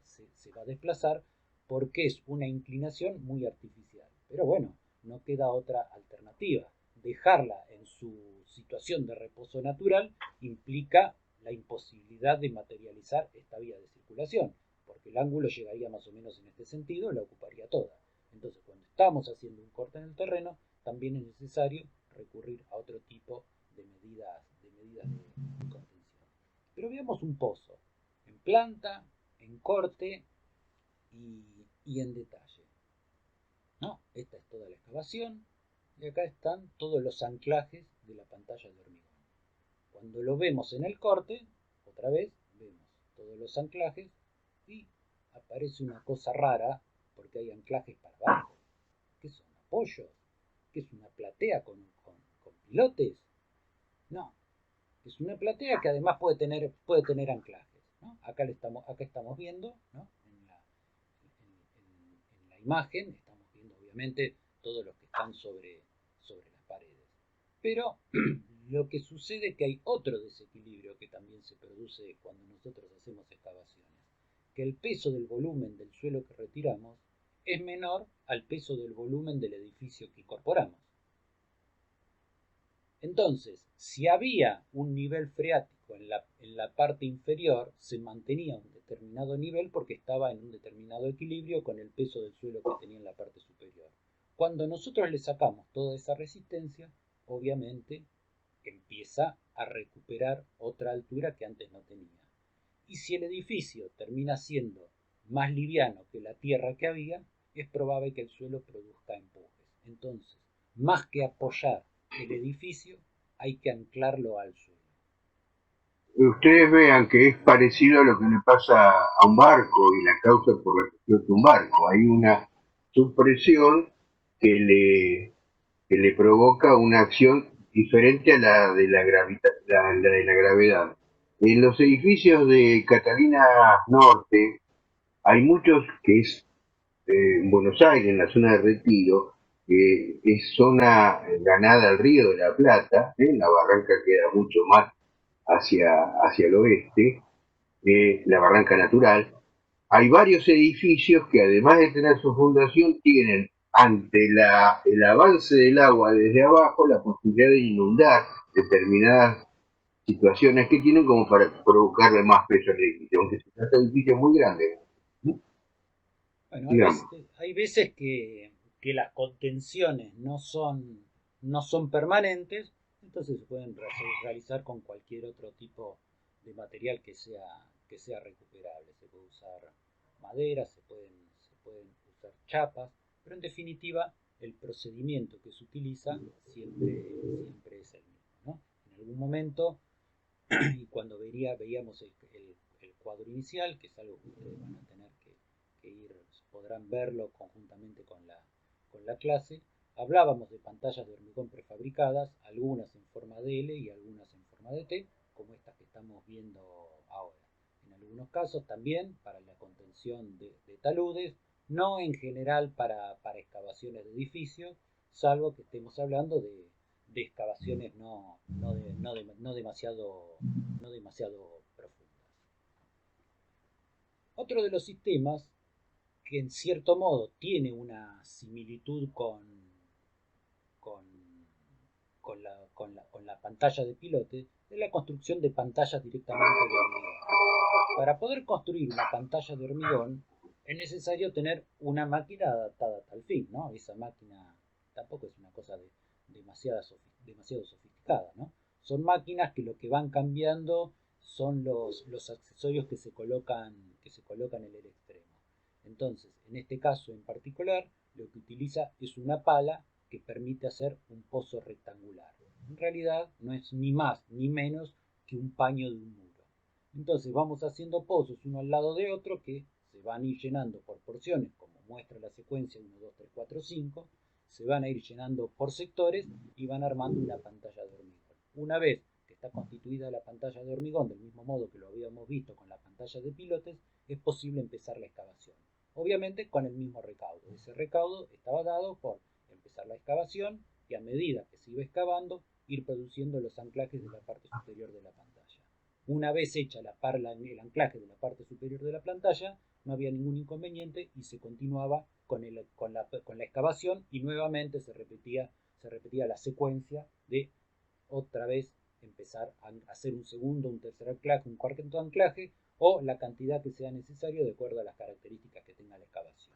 desplazar porque es una inclinación muy artificial. Pero bueno, no queda otra alternativa. Dejarla en su situación de reposo natural implica la imposibilidad de materializar esta vía de circulación, porque el ángulo llegaría más o menos en este sentido, la ocuparía toda. Entonces, cuando estamos haciendo un corte en el terreno, también es necesario recurrir a otro tipo de medidas de contención. Pero veamos un pozo, en planta, en corte y en detalle, ¿no? Esta es toda la excavación y acá están todos los anclajes de la pantalla de hormigón. Cuando lo vemos en el corte, otra vez vemos todos los anclajes y aparece una cosa rara porque hay anclajes para abajo. ¿Qué son? ¿Apoyos? ¿Qué es una platea con pilotes? No, es una platea que además puede tener anclajes, ¿no? Acá estamos viendo, ¿no? En la imagen estamos viendo obviamente todos los que están sobre las paredes. Pero lo que sucede es que hay otro desequilibrio que también se produce cuando nosotros hacemos excavaciones, que el peso del volumen del suelo que retiramos es menor al peso del volumen del edificio que incorporamos. Entonces, si había un nivel freático en la parte inferior, se mantenía un determinado nivel porque estaba en un determinado equilibrio con el peso del suelo que tenía en la parte superior. Cuando nosotros le sacamos toda esa resistencia, obviamente empieza a recuperar otra altura que antes no tenía. Y si el edificio termina siendo más liviano que la tierra que había, es probable que el suelo produzca empujes. Entonces, más que apoyar el edificio, hay que anclarlo al suelo. Ustedes vean que es parecido a lo que le pasa a un barco y la causa por la que explota un barco. Hay una supresión que que le provoca una acción diferente a la de la gravedad. En los edificios de Catalina Norte hay muchos que es en Buenos Aires, en la zona de Retiro, que es zona ganada al Río de la Plata, la barranca queda mucho más hacia el oeste, la barranca natural. Hay varios edificios que además de tener su fundación tienen ante el avance del agua desde abajo la posibilidad de inundar determinadas situaciones que tienen como para provocarle más peso al edificio, aunque se trata de edificios muy grandes. Bueno, Digamos. hay veces que las contenciones no son permanentes, entonces se pueden realizar con cualquier otro tipo de material que sea recuperable. Se puede usar madera, se pueden usar chapas, pero en definitiva el procedimiento que se utiliza siempre es el mismo, ¿no? En algún momento, y cuando veíamos el cuadro inicial, que es algo que ustedes van a tener que ir, podrán verlo conjuntamente con la clase, hablábamos de pantallas de hormigón prefabricadas, algunas en forma de L y algunas en forma de T, como estas que estamos viendo ahora. En algunos casos también para la contención de taludes, no en general para excavaciones de edificios, salvo que estemos hablando de excavaciones no demasiado profundas. Otro de los sistemas que en cierto modo tiene una similitud con, con la pantalla de pilote, es la construcción de pantallas directamente de hormigón. Para poder construir una pantalla de hormigón es necesario tener una máquina adaptada a tal fin, ¿no? Esa máquina tampoco es una cosa demasiado sofisticada, ¿no? Son máquinas que lo que van cambiando son los accesorios que se colocan en el extremo. Entonces, en este caso en particular, lo que utiliza es una pala que permite hacer un pozo rectangular. En realidad no es ni más ni menos que un paño de un muro. Entonces vamos haciendo pozos uno al lado de otro que se van a ir llenando por porciones, como muestra la secuencia 1, 2, 3, 4, 5, se van a ir llenando por sectores y van armando una pantalla de hormigón. Una vez que está constituida la pantalla de hormigón, del mismo modo que lo habíamos visto con la pantalla de pilotes, es posible empezar la excavación. Obviamente con el mismo recaudo. Ese recaudo estaba dado por empezar la excavación y a medida que se iba excavando, ir produciendo los anclajes de la parte superior de la pantalla. Una vez hecha el anclaje de la parte superior de la pantalla, no había ningún inconveniente y se continuaba con la excavación y nuevamente se repetía la secuencia de otra vez empezar a hacer un segundo, un tercer anclaje, un cuarto anclaje o la cantidad que sea necesario de acuerdo a las características que tenga la excavación.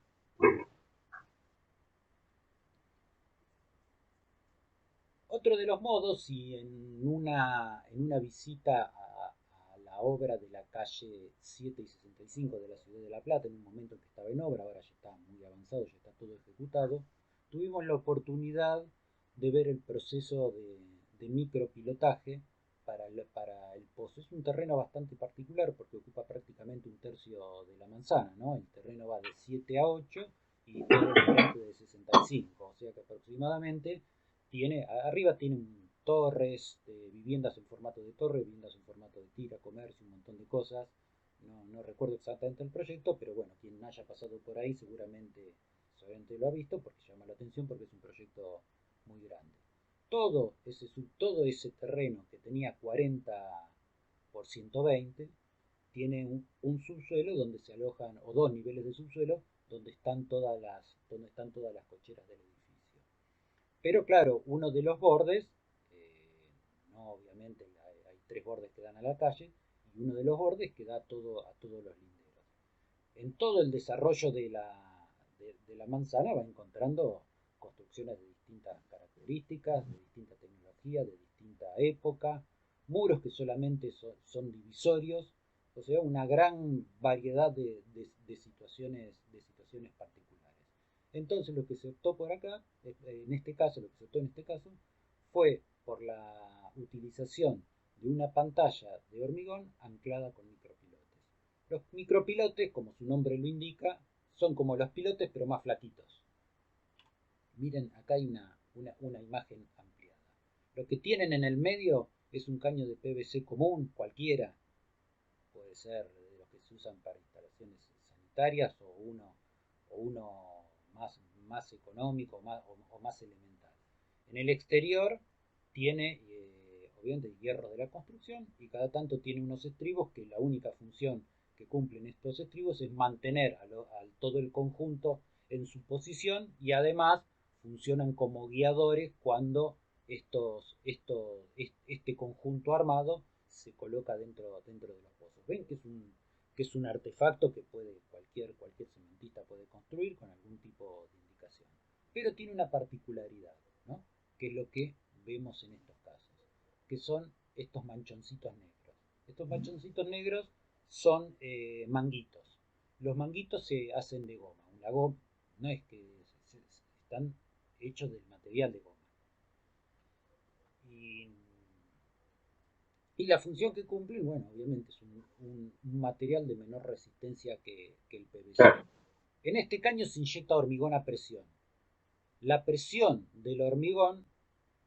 Otro de los modos, si en una visita a la obra de la calle 7 y 65 de la ciudad de La Plata, en un momento en que estaba en obra, ahora ya está muy avanzado, ya está todo ejecutado, tuvimos la oportunidad de ver el proceso de micropilotaje para el pozo. Es un terreno bastante particular porque ocupa prácticamente un tercio de la manzana, ¿no? El terreno va de 7 a 8 y todo el frente de 65, o sea que aproximadamente arriba tienen torres, viviendas en formato de torre, viviendas en formato de tira, comercio, un montón de cosas. No recuerdo exactamente el proyecto, pero bueno, quien haya pasado por ahí seguramente lo ha visto porque llama la atención porque es un proyecto muy grande. Todo ese terreno que tenía 40 por 120 tiene un subsuelo donde se alojan, o dos niveles de subsuelo, donde están todas las cocheras del edificio. Pero claro, uno de los bordes, no obviamente hay tres bordes que dan a la calle, y uno de los bordes que da a todos los linderos. En todo el desarrollo de la manzana va encontrando construcciones de distintas características, de distinta tecnología, de distinta época, muros que solamente son divisorios, o sea, una gran variedad de situaciones particulares. Entonces lo que se optó por acá, en este caso, lo que se optó en este caso, fue por la utilización de una pantalla de hormigón anclada con micropilotes. Los micropilotes, como su nombre lo indica, son como los pilotes pero más flaquitos. Miren, acá hay una imagen ampliada. Lo que tienen en el medio es un caño de PVC común, cualquiera. Puede ser de los que se usan para instalaciones sanitarias o uno más económico o más elemental. En el exterior tiene, obviamente, hierros de la construcción y cada tanto tiene unos estribos que la única función que cumplen estos estribos es mantener a todo el conjunto en su posición y además funcionan como guiadores cuando este conjunto armado se coloca dentro de los pozos. Ven que es un artefacto que cualquier cementista puede construir con algún tipo de indicación. Pero tiene una particularidad, ¿no? Que es lo que vemos en estos casos, que son estos manchoncitos negros. Estos manchoncitos negros son manguitos. Los manguitos se hacen de goma. La goma no es que están hechos del material de goma. Y la función que cumplen, bueno, obviamente es un material de menor resistencia que el PVC. En este caño se inyecta hormigón a presión. La presión del hormigón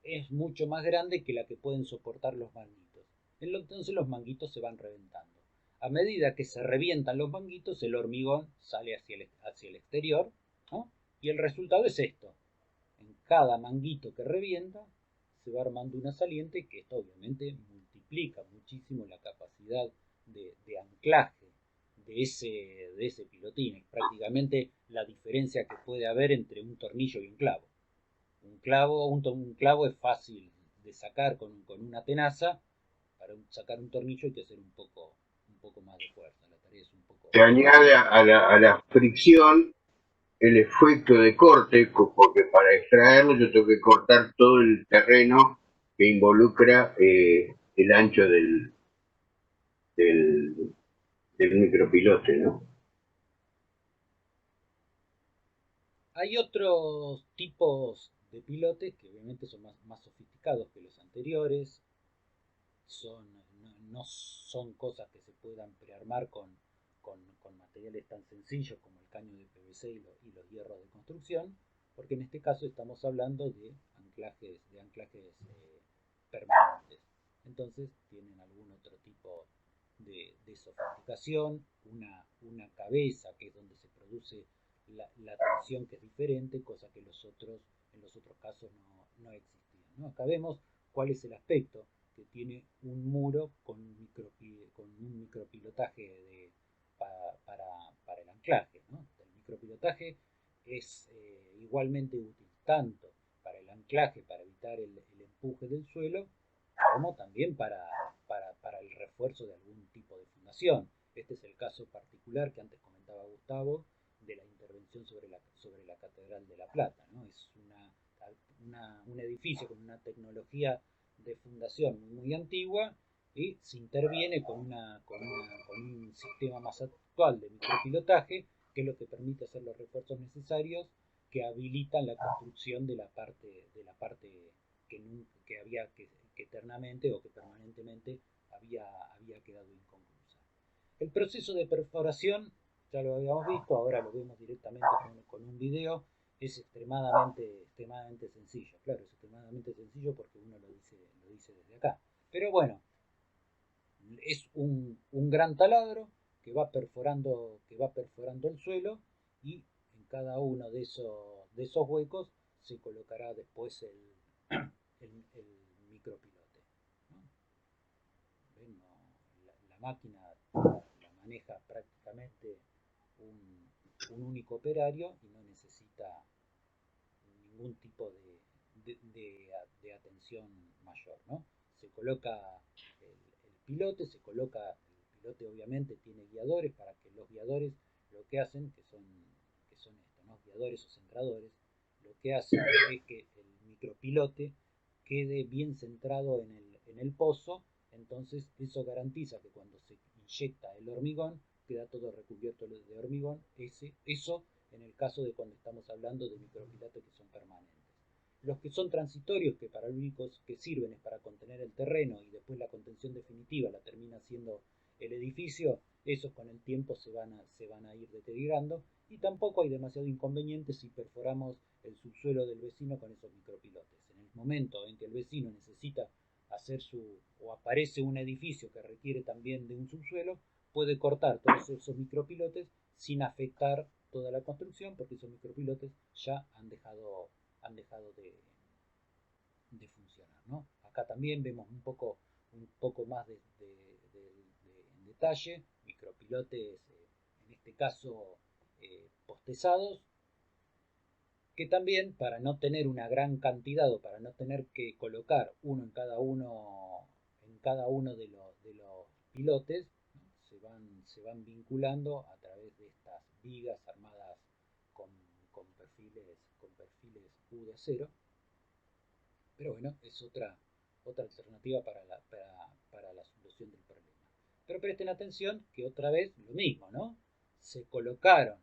es mucho más grande que la que pueden soportar los manguitos. Entonces los manguitos se van reventando. A medida que se revientan los manguitos, el hormigón sale hacia el exterior, ¿no? Y el resultado es esto. En cada manguito que revienta se va armando una saliente que esto obviamente multiplica muchísimo la capacidad de anclaje de ese pilotín. Es prácticamente la diferencia que puede haber entre un tornillo y un clavo. Un clavo es fácil de sacar con una tenaza. Para sacar un tornillo hay que hacer un poco más de fuerza. La tarea es un poco... Se añade a la fricción el efecto de corte, porque para extraerlo yo tengo que cortar todo el terreno que involucra el ancho del, del micropilote, ¿no? Hay otros tipos de pilotes que obviamente son más sofisticados que los anteriores. No son cosas que se puedan prearmar con materiales tan sencillos como el caño de PVC y los hierros de construcción, porque en este caso estamos hablando de anclajes permanentes. Entonces tienen algún otro tipo de sofisticación, una cabeza que es donde se produce la tensión que es diferente, cosa que en los otros casos no existían, ¿no? Acá vemos cuál es el aspecto que tiene un muro con un micropilotaje para el anclaje, ¿no? El micropilotaje es igualmente útil tanto para el anclaje, para evitar el empuje del suelo, como también para el refuerzo de algún tipo de fundación. Este es el caso particular que antes comentaba Gustavo de la intervención sobre la Catedral de La Plata, ¿no? Es un edificio con una tecnología de fundación muy antigua y se interviene con un sistema más actual de micropilotaje, que es lo que permite hacer los refuerzos necesarios que habilitan la construcción de la parte que había que eternamente o que permanentemente había quedado inconclusa. El proceso de perforación ya lo habíamos visto, ahora lo vemos directamente con un video. Es extremadamente sencillo. Claro, es extremadamente sencillo porque uno lo dice desde acá. Pero bueno, es un gran taladro que va perforando el suelo, y en cada uno de esos huecos se colocará después el micropilote, ¿no? ¿Ven? La máquina la maneja prácticamente un único operario y no necesita ningún tipo de atención mayor, ¿no? Se coloca el pilote obviamente tiene guiadores para que los guiadores lo que hacen, que son estos, ¿no? Guiadores o centradores, lo que hacen es que el micropilote quede bien centrado en el pozo. Entonces eso garantiza que cuando se inyecta el hormigón queda todo recubierto de hormigón. Eso en el caso de cuando estamos hablando de micropilotes que son permanentes. Los que son transitorios, que para lo único que sirven es para contener el terreno y después la contención definitiva la termina siendo el edificio, esos con el tiempo se van a ir deteriorando, y tampoco hay demasiado inconveniente si perforamos el subsuelo del vecino con esos micropilotes. En el momento en que el vecino necesita o aparece un edificio que requiere también de un subsuelo, puede cortar todos esos micropilotes sin afectar toda la construcción, porque esos micropilotes ya han dejado de funcionar, ¿no? Acá también vemos un poco más en detalle, micropilotes, en este caso postezados, que también, para no tener una gran cantidad o para no tener que colocar uno en cada uno de los pilotes, ¿no? Se van vinculando a través de estas vigas armadas con, con perfiles U de acero. Pero bueno, es otra alternativa para la solución del problema. Pero presten atención que otra vez lo mismo, ¿no? Se colocaron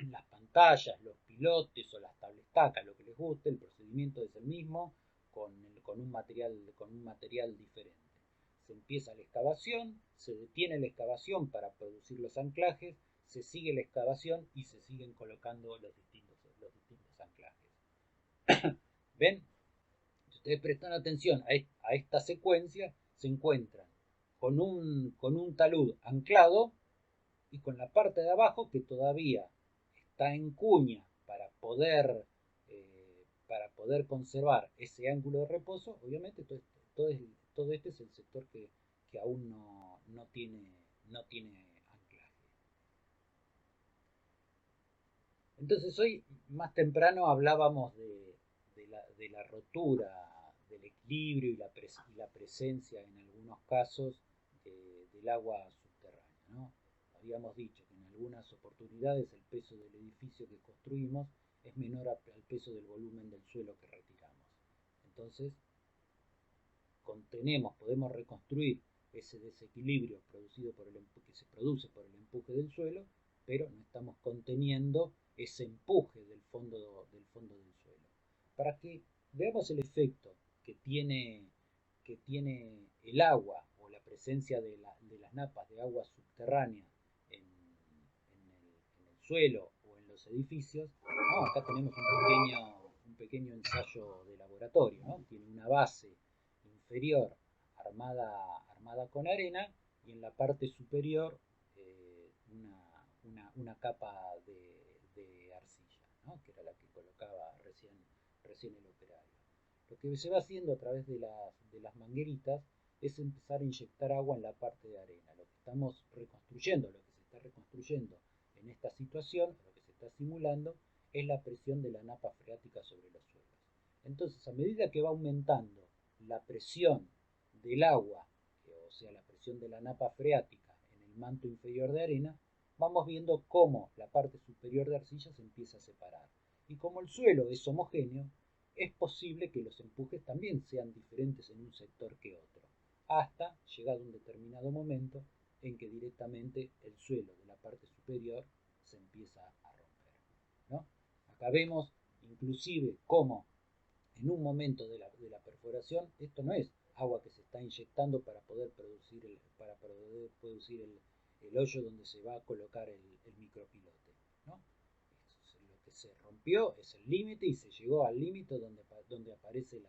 las pantallas, los pilotes o las tablestacas, lo que les guste, el procedimiento es el mismo, con un material diferente. Se empieza la excavación, se detiene la excavación para producir los anclajes, se sigue la excavación y se siguen colocando los distintos anclajes. ¿Ven? Si ustedes prestan atención a esta secuencia, se encuentran con un talud anclado y con la parte de abajo que todavía está en cuña para poder conservar ese ángulo de reposo. Obviamente todo este es el sector que aún no tiene anclaje. Entonces hoy más temprano hablábamos de la rotura del equilibrio y la presencia en algunos casos del agua subterránea, ¿no? Habíamos dicho que en algunas oportunidades el peso del edificio que construimos es menor al peso del volumen del suelo que retiramos. Entonces, podemos reconstruir ese desequilibrio que se produce por el empuje del suelo, pero no estamos conteniendo ese empuje del fondo del suelo. Para que veamos el efecto que tiene el agua o la presencia de las napas de agua subterránea en el suelo o en los edificios, ¿no? Acá tenemos un pequeño ensayo de laboratorio, ¿no? Tiene una base inferior armada con arena y en la parte superior una capa de arcilla, ¿no? Que era la que colocaba recién el operario. Lo que se va haciendo a través de las mangueritas es empezar a inyectar agua en la parte de arena. Lo que estamos reconstruyendo, lo que se está reconstruyendo en esta situación, lo que se está simulando, es la presión de la napa freática sobre los suelos. Entonces, a medida que va aumentando la presión del agua, o sea, la presión de la napa freática en el manto inferior de arena, vamos viendo cómo la parte superior de arcilla se empieza a separar. Y como el suelo es homogéneo, es posible que los empujes también sean diferentes en un sector que otro, hasta llegado un determinado momento en que directamente el suelo de la parte superior se empieza a romper, ¿no? Acá vemos inclusive cómo en un momento de la perforación, esto no es agua que se está inyectando para poder producir el hoyo donde se va a colocar el micropilote, ¿no? Lo que se rompió es el límite y se llegó al límite donde aparece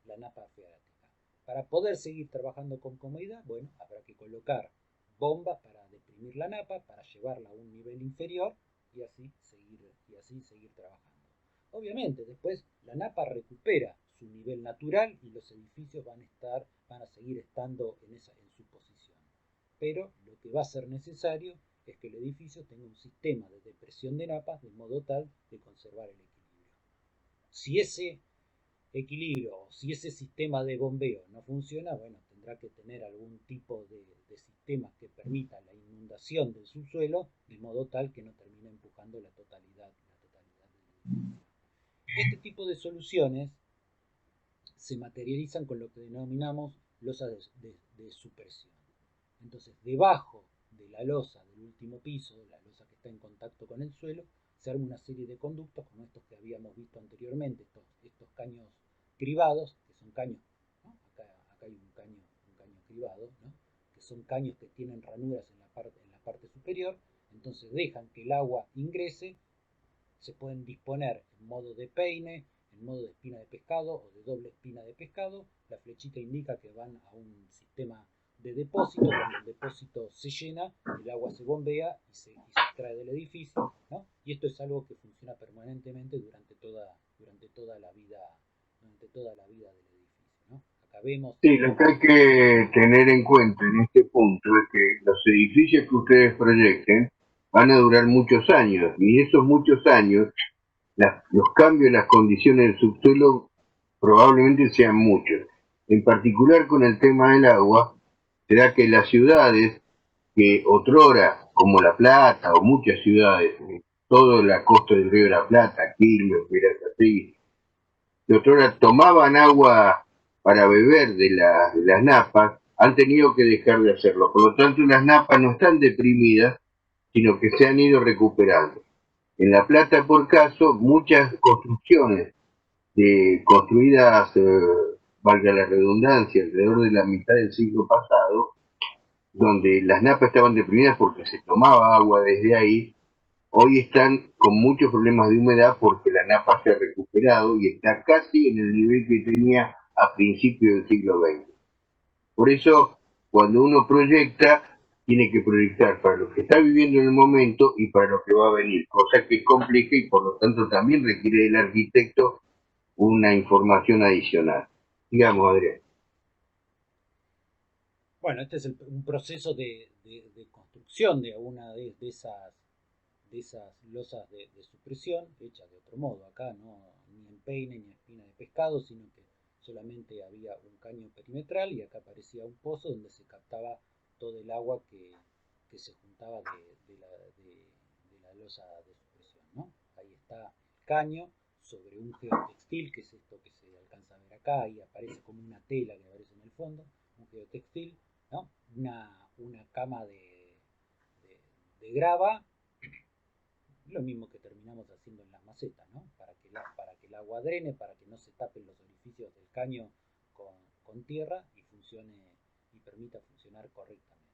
la napa freática. Para poder seguir trabajando con comodidad, bueno, habrá que colocar bombas para deprimir la napa, para llevarla a un nivel inferior y así seguir trabajando. Obviamente, después la napa recupera su nivel natural y los edificios van a seguir estando en su posición. Pero lo que va a ser necesario es que el edificio tenga un sistema de depresión de napas de modo tal de conservar el equilibrio. Si ese equilibrio o si ese sistema de bombeo no funciona, bueno, tendrá que tener algún tipo de sistema que permita la inundación del subsuelo de modo tal que no termine empujando la totalidad del edificio. Este tipo de soluciones se materializan con lo que denominamos losas de supresión. Entonces, debajo de la losa del último piso, la losa que está en contacto con el suelo, se arma una serie de conductos como estos que habíamos visto anteriormente, estos caños cribados, que son caños, ¿no? Acá hay un caño cribado, ¿no? Que son caños que tienen ranuras en la parte superior, entonces dejan que el agua ingrese, se pueden disponer en modo de peine, en modo de espina de pescado o de doble espina de pescado. La flechita indica que van a un sistema de depósito. Cuando el depósito se llena, el agua se bombea y se extrae del edificio, ¿no? Y esto es algo que funciona permanentemente durante toda la vida del edificio, ¿no? Acá vemos. Sí, lo que hay que tener en cuenta en este punto es que los edificios que ustedes proyecten van a durar muchos años y esos muchos años los cambios en las condiciones del subsuelo probablemente sean muchos. En particular con el tema del agua, será que las ciudades que otrora, como La Plata o muchas ciudades, toda la costa del río de la Plata, Quilmes, Verazategui, que otrora tomaban agua para beber de las napas, han tenido que dejar de hacerlo. Por lo tanto, las napas no están deprimidas, sino que se han ido recuperando. En La Plata, por caso, muchas construcciones construidas, valga la redundancia, alrededor de la mitad del siglo pasado, donde las napas estaban deprimidas porque se tomaba agua desde ahí, hoy están con muchos problemas de humedad porque la napa se ha recuperado y está casi en el nivel que tenía a principios del siglo XX. Por eso, cuando uno proyecta, tiene que proyectar para lo que está viviendo en el momento y para lo que va a venir, cosa que es compleja y por lo tanto también requiere del arquitecto una información adicional. Digamos, Adrián. Bueno, este es un proceso de construcción de una de esas de esas losas de supresión, hechas de otro modo. Acá no ni empeine ni espina de pescado, sino que solamente había un caño perimetral y acá aparecía un pozo donde se captaba todo el agua que se juntaba de la losa de supresión, ¿no? Ahí está el caño sobre un geotextil, que es esto que se alcanza a ver acá, ahí aparece como una tela que aparece en el fondo, un geotextil, ¿no? Una cama de grava, lo mismo que terminamos haciendo en las macetas, ¿no? Para que el agua drene, para que no se tapen los orificios del caño con tierra y funcione y permita funcionar correctamente.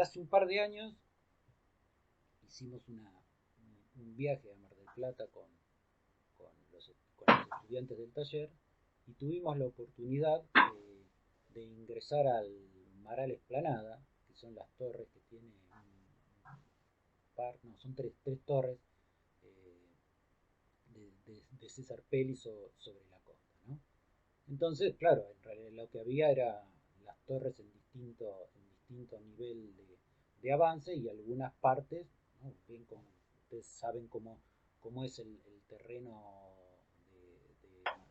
Hace un par de años hicimos un viaje a Mar del Plata con los estudiantes del taller y tuvimos la oportunidad de ingresar al Maral Esplanada, que son las torres que tiene son tres torres de César Pelli sobre la costa, ¿no? Entonces, claro, en realidad lo que había era las torres en distinto nivel de avance y algunas partes, ¿no? Bien como ustedes saben cómo es el terreno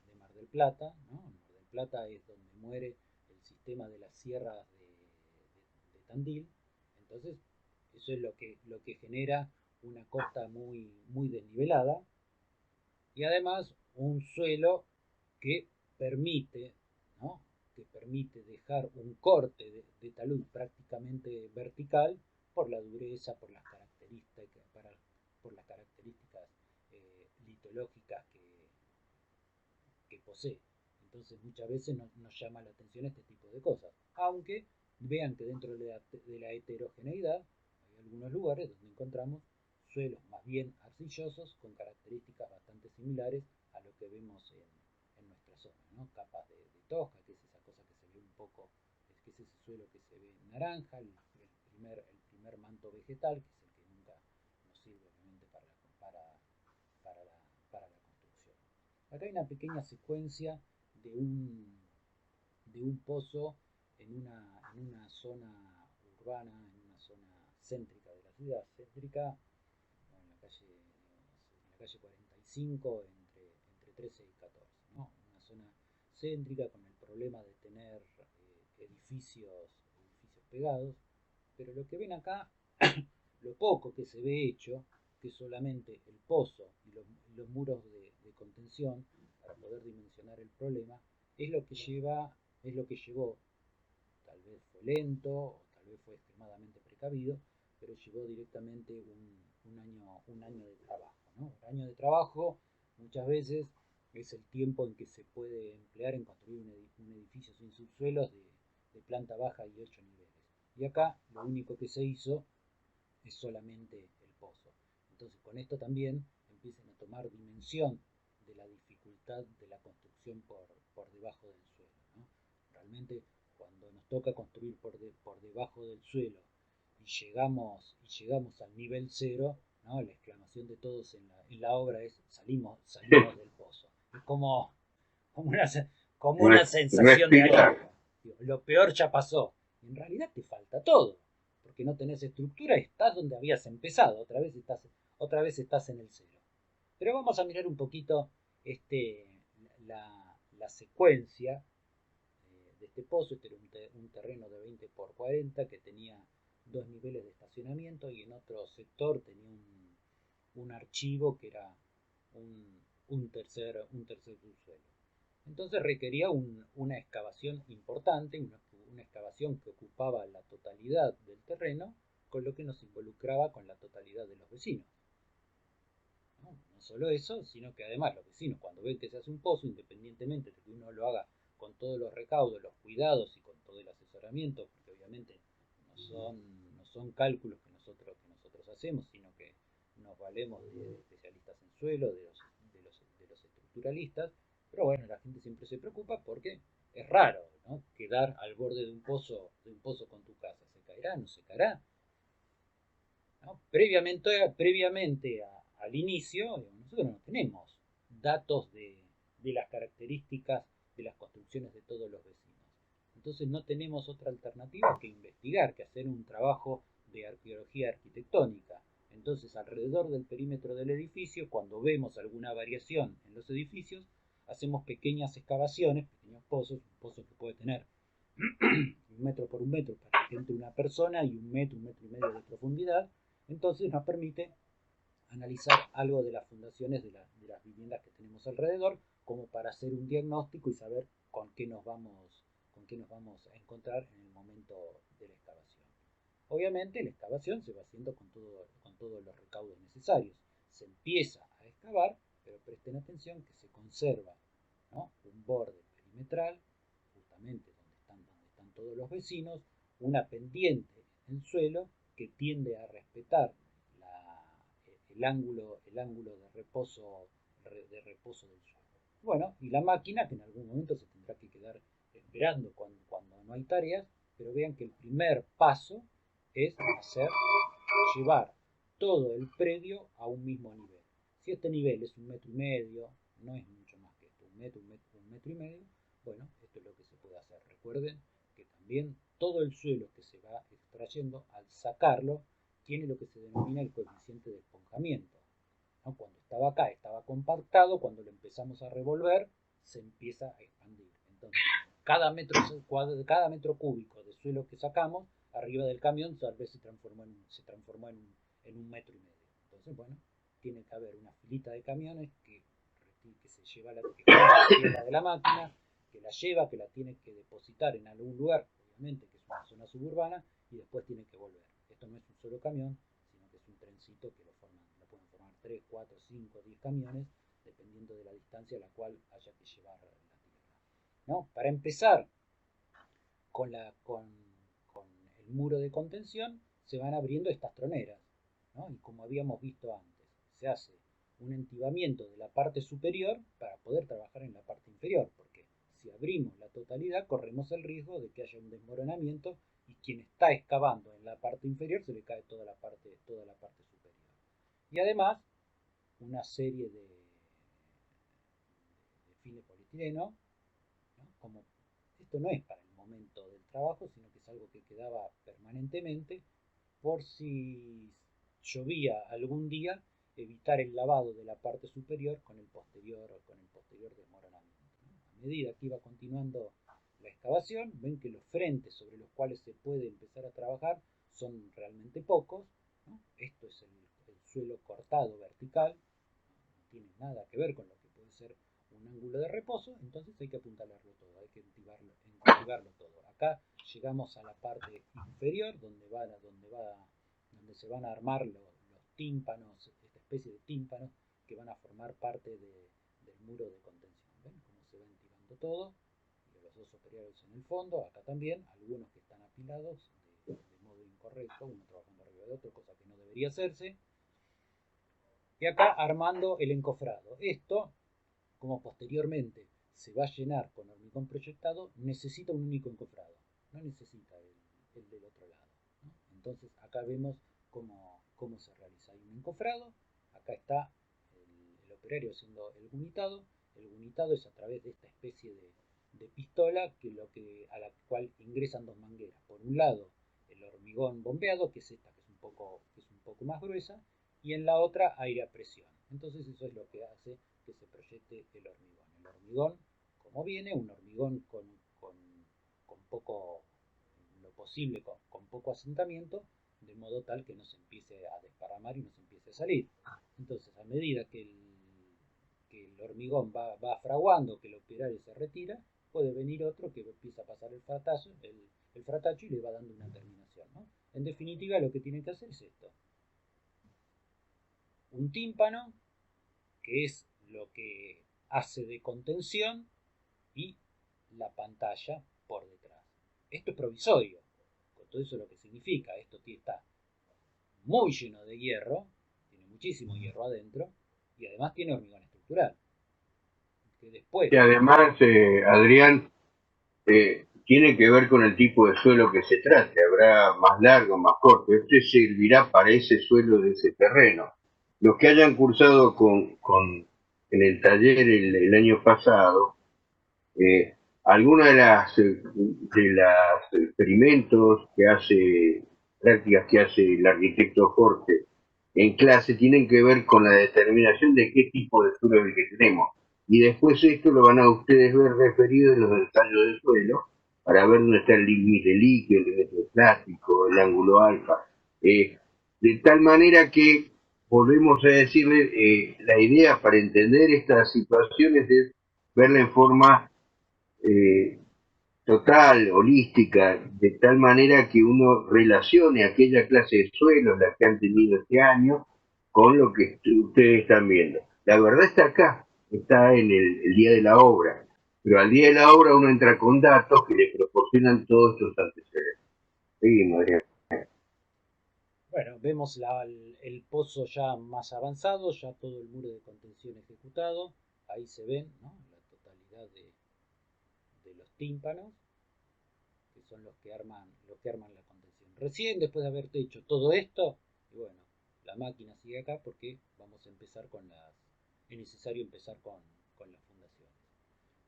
de Mar del Plata, ¿no? Mar del Plata es donde muere el sistema de las sierras de Tandil, entonces eso es lo que genera una costa muy desnivelada y además un suelo que permite, ¿no? Que permite dejar un corte de talud prácticamente vertical por la dureza, por las características litológicas que posee. Entonces muchas veces nos llama la atención este tipo de cosas, aunque vean que dentro de la heterogeneidad hay algunos lugares donde encontramos suelos más bien arcillosos con características bastante similares a lo que vemos en nuestra zona, ¿no? Capas de tosca, que es esa cosa que se ve un poco, que es ese suelo que se ve naranja, el primer manto vegetal, que es el que nunca nos sirve obviamente para la construcción. Acá hay una pequeña secuencia de de un pozo en una zona urbana, en una zona céntrica de la ciudad, céntrica, ¿no? En la calle 45 entre 13 y 14, ¿no? Una zona céntrica con el problema de tener edificios pegados, pero lo que ven acá, lo poco que se ve hecho, que es solamente el pozo y los muros de contención para poder dimensionar el problema, es lo que llevó, tal vez fue lento o tal vez fue extremadamente precavido, pero llevó directamente un año de trabajo, ¿no? Un año de trabajo muchas veces es el tiempo en que se puede emplear en construir un edificio sin subsuelos de planta baja y 8 niveles. Y acá lo único que se hizo es solamente el pozo. Entonces con esto también empiezan a tomar dimensión de la dificultad de la construcción por debajo del suelo, ¿no? Realmente cuando nos toca construir por debajo del suelo y llegamos al nivel cero, ¿no? La exclamación de todos en la obra es salimos del pozo. Es como una sensación de alivio. Lo peor ya pasó. En realidad te falta todo, porque no tenés estructura, estás donde habías empezado, otra vez estás en el cero. Pero vamos a mirar un poquito la secuencia de este pozo. Este era un terreno de 20 por 40 que tenía dos niveles de estacionamiento y en otro sector tenía un archivo que era un tercer subsuelo. Entonces requería una excavación importante, una excavación que ocupaba la totalidad del terreno, con lo que nos involucraba con la totalidad de los vecinos. No, no solo eso, sino que además los vecinos cuando ven que se hace un pozo, independientemente de que uno lo haga con todos los recaudos, los cuidados y con todo el asesoramiento, porque obviamente no son cálculos que nosotros hacemos, sino que nos valemos de especialistas en suelo, de los estructuralistas, pero bueno, la gente siempre se preocupa porque es raro, ¿no? Quedar al borde de un pozo con tu casa. ¿Se caerá? ¿No se caerá? ¿No? Previamente al inicio, nosotros no tenemos datos de las características de las construcciones de todos los vecinos. Entonces no tenemos otra alternativa que investigar, que hacer un trabajo de arqueología arquitectónica. Entonces, alrededor del perímetro del edificio, cuando vemos alguna variación en los edificios, hacemos pequeñas excavaciones, pequeños pozos, un pozo que puede tener 1 metro por 1 metro para que entre una persona y 1 metro y medio de profundidad. Entonces nos permite analizar algo de las fundaciones de las viviendas que tenemos alrededor, como para hacer un diagnóstico y saber con qué nos vamos a encontrar en el momento de la excavación. Obviamente la excavación se va haciendo con todos los recaudos necesarios. Se empieza a excavar, pero presten atención que se conserva, ¿no?, un borde perimetral, justamente donde están todos los vecinos, una pendiente en el suelo que tiende a respetar el ángulo de reposo del suelo. Bueno, y la máquina, que en algún momento se tendrá que quedar esperando cuando no hay tareas, pero vean que el primer paso es llevar todo el predio a un mismo nivel. Si este nivel es 1,5 metros, no es mucho más que esto, 1 metro, 1,5 metros, bueno, esto es lo que se puede hacer. Recuerden que también todo el suelo que se va extrayendo, al sacarlo, tiene lo que se denomina el coeficiente de esponjamiento, ¿no? Cuando estaba acá, estaba compactado, cuando lo empezamos a revolver, se empieza a expandir. Entonces, cada metro cúbico de suelo que sacamos, arriba del camión, tal vez se transformó en 1,5 metros. Entonces, bueno, tiene que haber una filita de camiones que se lleva la tierra de la máquina, que la lleva, que la tiene que depositar en algún lugar, obviamente, que es una zona suburbana, y después tiene que volver. Esto no es un solo camión, sino que es un trencito que lo pueden formar 3, 4, 5, 10 camiones, dependiendo de la distancia a la cual haya que llevar la tierra, ¿no? Para empezar con el muro de contención, se van abriendo estas troneras, ¿no? Y como habíamos visto antes, se hace un entibamiento de la parte superior para poder trabajar en la parte inferior, porque si abrimos la totalidad corremos el riesgo de que haya un desmoronamiento y quien está excavando en la parte inferior se le cae toda la parte superior. Y además una serie de fines polietileno, ¿no? Como esto no es para el momento del trabajo, sino que es algo que quedaba permanentemente por si llovía algún día, evitar el lavado de la parte superior con el posterior desmoronamiento, ¿no? A medida que iba continuando la excavación, ven que los frentes sobre los cuales se puede empezar a trabajar son realmente pocos, ¿no? Esto es el suelo cortado vertical, no tiene nada que ver con lo que puede ser un ángulo de reposo, entonces hay que apuntalarlo todo, hay que entibarlo todo. Acá llegamos a la parte inferior donde se van a armar los tímpanos, esta especie de tímpanos que van a formar parte del muro de contención. ¿Ven cómo se va entibando todo? Y los dos superiores en el fondo, acá también, algunos que están apilados de modo incorrecto, uno trabajando arriba de otro, cosa que no debería hacerse. Y acá armando el encofrado. Esto, como posteriormente se va a llenar con hormigón proyectado, necesita un único encofrado, no necesita el del otro lado, ¿no? Entonces acá vemos cómo se realiza. Hay un encofrado, acá está el operario haciendo el gunitado. El gunitado es a través de esta especie de pistola a la cual ingresan dos mangueras. Por un lado el hormigón bombeado, que es esta, que es un poco más gruesa, y en la otra aire a presión. Entonces eso es lo que hace que se proyecte el hormigón. El hormigón, como viene, un hormigón con poco, lo posible, con poco asentamiento, de modo tal que no se empiece a desparramar y no se empiece a salir. Entonces, a medida que el hormigón va fraguando, que el operario se retira, puede venir otro que empieza a pasar el fratacho y le va dando una terminación, ¿no? En definitiva, lo que tiene que hacer es esto: un tímpano, que es lo que hace de contención, y la pantalla por detrás. Esto es provisorio, con todo eso lo que significa. Esto está muy lleno de hierro, tiene muchísimo hierro adentro, y además tiene hormigón estructural. Que después... Y además, Adrián, tiene que ver con el tipo de suelo que se trate. Habrá más largo, más corto. Este servirá para ese suelo de ese terreno. Los que hayan cursado en el taller el año pasado, algunas de las experimentos prácticas que hace el arquitecto Jorge en clase tienen que ver con la determinación de qué tipo de suelo es el que tenemos. Y después esto lo van a ustedes ver referido en los ensayos del suelo para ver dónde está el límite líquido, el límite plástico, el ángulo alfa. De tal manera que volvemos a decirle, la idea para entender estas situaciones es verla en forma eh, total, holística, de tal manera que uno relacione aquella clase de suelos, la que han tenido este año, con lo que ustedes están viendo. La verdad está acá, está en el día de la obra, pero al día de la obra uno entra con datos que le proporcionan todos estos antecedentes. Seguimos, Adrián. Bueno, vemos el pozo ya más avanzado, ya todo el muro de contención ejecutado. Ahí se ven, ¿no?, la totalidad de los tímpanos, que son los que arman la contención. Recién después de haberte hecho todo esto, y bueno, la máquina sigue acá porque vamos a empezar es necesario empezar con las fundaciones.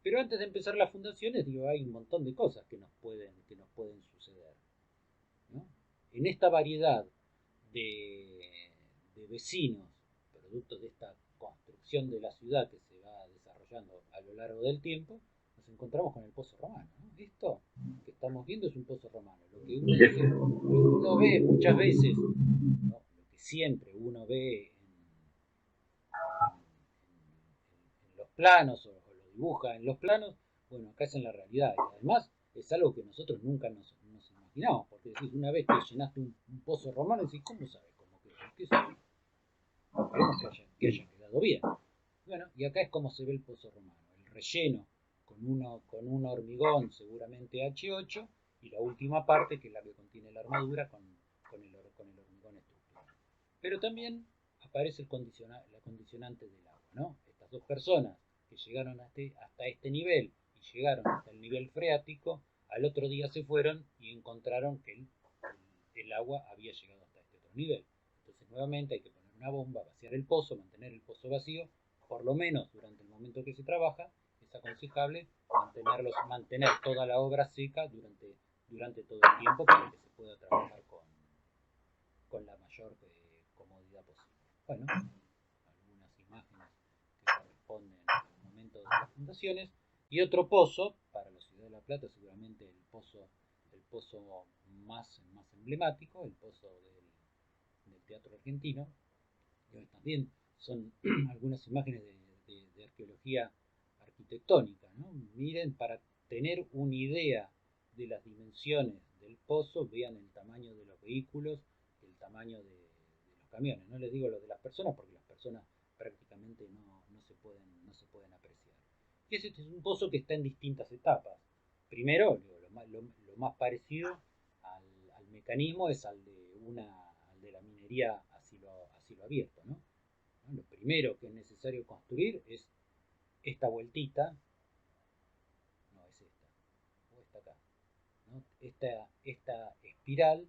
Pero antes de empezar las fundaciones, digo, hay un montón de cosas que nos pueden suceder, ¿no? En esta variedad de vecinos, producto de esta construcción de la ciudad que se va desarrollando a lo largo del tiempo, nos encontramos con el pozo romano, ¿no? Esto que estamos viendo es un pozo romano. Lo que uno ve muchas veces, ¿no?, lo que siempre uno ve en los planos o lo dibuja en los planos, bueno, acá es en la realidad. Y además es algo que nosotros nunca nos imaginamos, porque decís, una vez que llenaste un pozo romano, decís, ¿cómo sabes cómo quedó? ¿Qué sabes? Esperemos que haya quedado bien. Bueno, y acá es como se ve el pozo romano, el relleno con un hormigón seguramente H8 y la última parte que es la que contiene la armadura con el hormigón estructural. Pero también aparece la condicionante del agua, ¿no? Estas dos personas que llegaron hasta este nivel y llegaron hasta el nivel freático, al otro día se fueron y encontraron que el agua había llegado hasta este otro nivel. Entonces nuevamente hay que poner una bomba, vaciar el pozo, mantener el pozo vacío, por lo menos durante el momento que se trabaja. Es aconsejable mantener toda la obra seca durante todo el tiempo para que se pueda trabajar con la mayor comodidad posible. Bueno, algunas imágenes que corresponden al momento de las fundaciones. Y otro pozo, para la ciudad de La Plata, seguramente el pozo más emblemático, el pozo del Teatro Argentino, que también son algunas imágenes de arqueología arquitectónica, ¿no? Miren, para tener una idea de las dimensiones del pozo, vean el tamaño de los vehículos, el tamaño de los camiones. No les digo lo de las personas porque las personas prácticamente no se pueden apreciar. Y ese es un pozo que está en distintas etapas. Primero, lo más parecido al mecanismo es al de la minería a cielo abierto, ¿no? Lo primero que es necesario construir es esta vueltita, no es esta, o esta acá, ¿no? Esta espiral,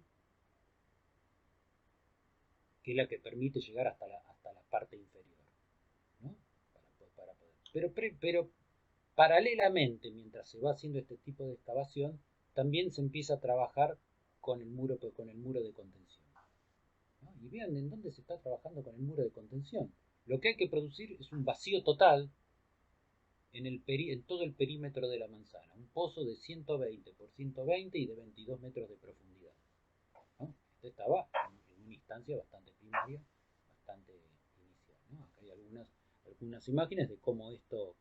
que es la que permite llegar hasta la parte inferior, ¿no? Para poder. Pero paralelamente, mientras se va haciendo este tipo de excavación, también se empieza a trabajar con el muro de contención, ¿no? Y vean en dónde se está trabajando con el muro de contención. Lo que hay que producir es un vacío total en todo el perímetro de la manzana, un pozo de 120 por 120 y de 22 metros de profundidad, ¿no? Este estaba en una instancia bastante primaria, bastante inicial, ¿no? Acá hay algunas imágenes de cómo esto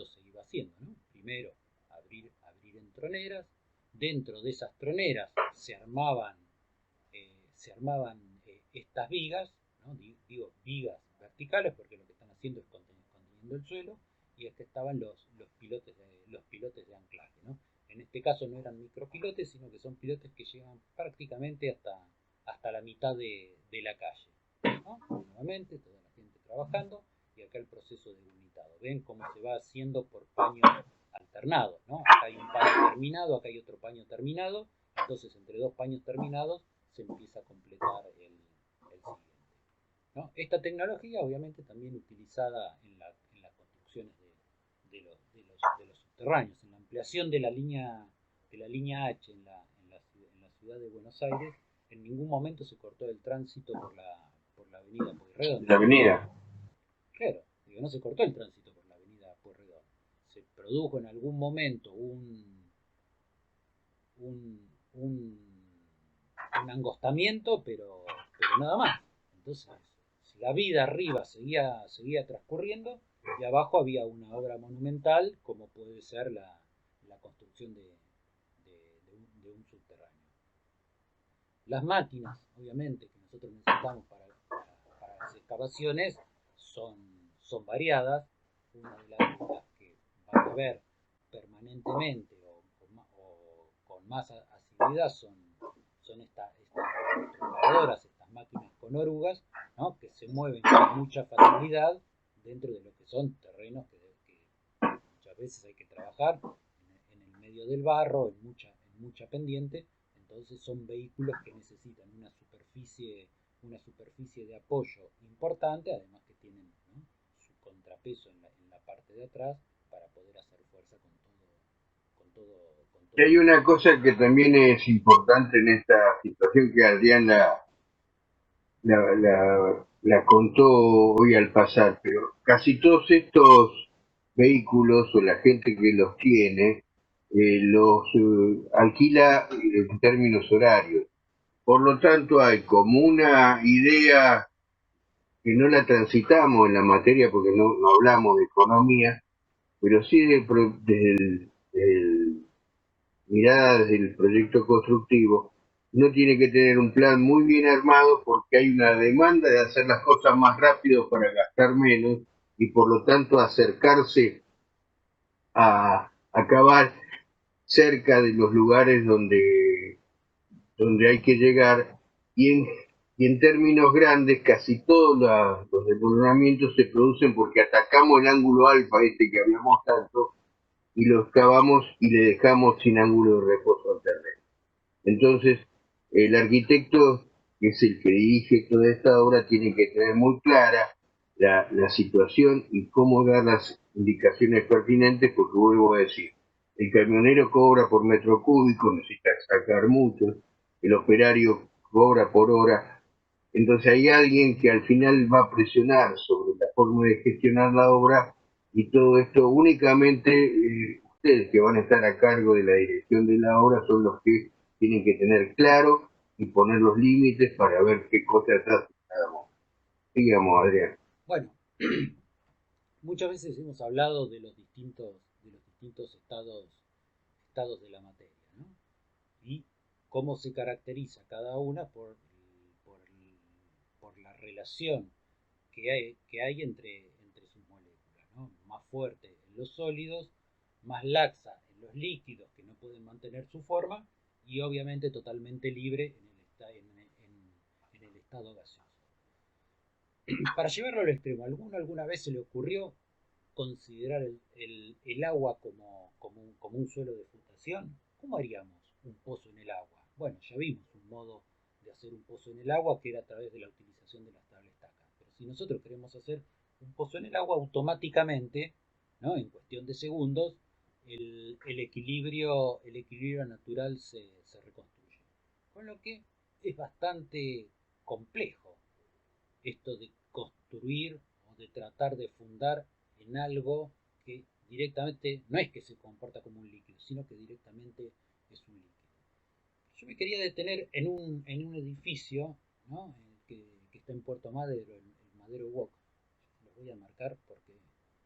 se iba haciendo, ¿no? Primero abrir en troneras, dentro de esas troneras se armaban estas vigas, ¿no? Digo vigas verticales porque lo que están haciendo es conteniendo el suelo, y es que estaban los pilotes de anclaje, ¿no? En este caso no eran micropilotes, sino que son pilotes que llegan prácticamente hasta la mitad de la calle, ¿no? Nuevamente, toda la gente trabajando, y acá el proceso de unitado. Ven cómo se va haciendo por paños alternados, ¿no? Acá hay un paño terminado, acá hay otro paño terminado, entonces entre dos paños terminados se empieza a completar el siguiente, ¿no? Esta tecnología obviamente también utilizada en las construcciones de los subterráneos, en la ampliación de la línea H en la ciudad de Buenos Aires. En ningún momento se cortó el tránsito por por la avenida Pueyrredón. La avenida. Claro, digo, no se cortó el tránsito por la avenida Pueyrredón. Se produjo en algún momento un, un, un angostamiento, pero nada más. Entonces, la vida arriba seguía transcurriendo y abajo había una obra monumental como puede ser la construcción de un subterráneo. Las máquinas, obviamente, que nosotros necesitamos para las excavaciones son variadas. Una de las que van a ver permanentemente o con más asiduidad son estas excavadoras, estas máquinas con orugas, ¿no? Que se mueven con mucha facilidad dentro de lo que son terrenos que muchas veces hay que trabajar en el medio del barro, en mucha pendiente. Entonces son vehículos que necesitan una superficie de apoyo importante, además que tienen, ¿no?, su contrapeso en la parte de atrás para poder hacer fuerza con Y todo hay el una peso. cosa que también es importante en esta situación que Adrián la contó hoy al pasar, pero casi todos estos vehículos o la gente que los tiene los alquila en términos horarios. Por lo tanto, hay como una idea que no la transitamos en la materia porque no hablamos de economía, pero sí mirada desde el proyecto constructivo. Uno tiene que tener un plan muy bien armado porque hay una demanda de hacer las cosas más rápido para gastar menos y por lo tanto acercarse a acabar cerca de los lugares donde hay que llegar y y en términos grandes casi todos los desmoronamientos se producen porque atacamos el ángulo alfa este que hablamos tanto y lo excavamos y le dejamos sin ángulo de reposo al terreno. Entonces, el arquitecto, que es el que dirige toda esta obra, tiene que tener muy clara la situación y cómo dar las indicaciones pertinentes, porque vuelvo a decir, el camionero cobra por metro cúbico, necesita sacar mucho, el operario cobra por hora, entonces hay alguien que al final va a presionar sobre la forma de gestionar la obra y todo esto únicamente ustedes que van a estar a cargo de la dirección de la obra son los que tienen que tener claro y poner los límites para ver qué cosas hacen cada uno. Digamos, Adrián. Bueno, muchas veces hemos hablado de los distintos estados de la materia, ¿no? Y cómo se caracteriza cada una por la relación que hay entre sus moléculas, ¿no? Más fuerte en los sólidos, más laxa en los líquidos que no pueden mantener su forma y obviamente totalmente libre en el estado gaseoso. Para llevarlo al extremo, ¿alguna vez se le ocurrió considerar el agua como un suelo de flotación? ¿Cómo haríamos un pozo en el agua? Bueno, ya vimos un modo de hacer un pozo en el agua que era a través de la utilización de las tablas tacas. Pero si nosotros queremos hacer un pozo en el agua, automáticamente, ¿no?, en cuestión de segundos, el equilibrio natural se reconstruye. Con lo que es bastante complejo esto de construir o de tratar de fundar en algo que directamente no es que se comporta como un líquido, sino que directamente es un líquido. Yo me quería detener en un edificio, ¿no?, que está en Puerto Madero, el Madero Walk. Lo voy a marcar porque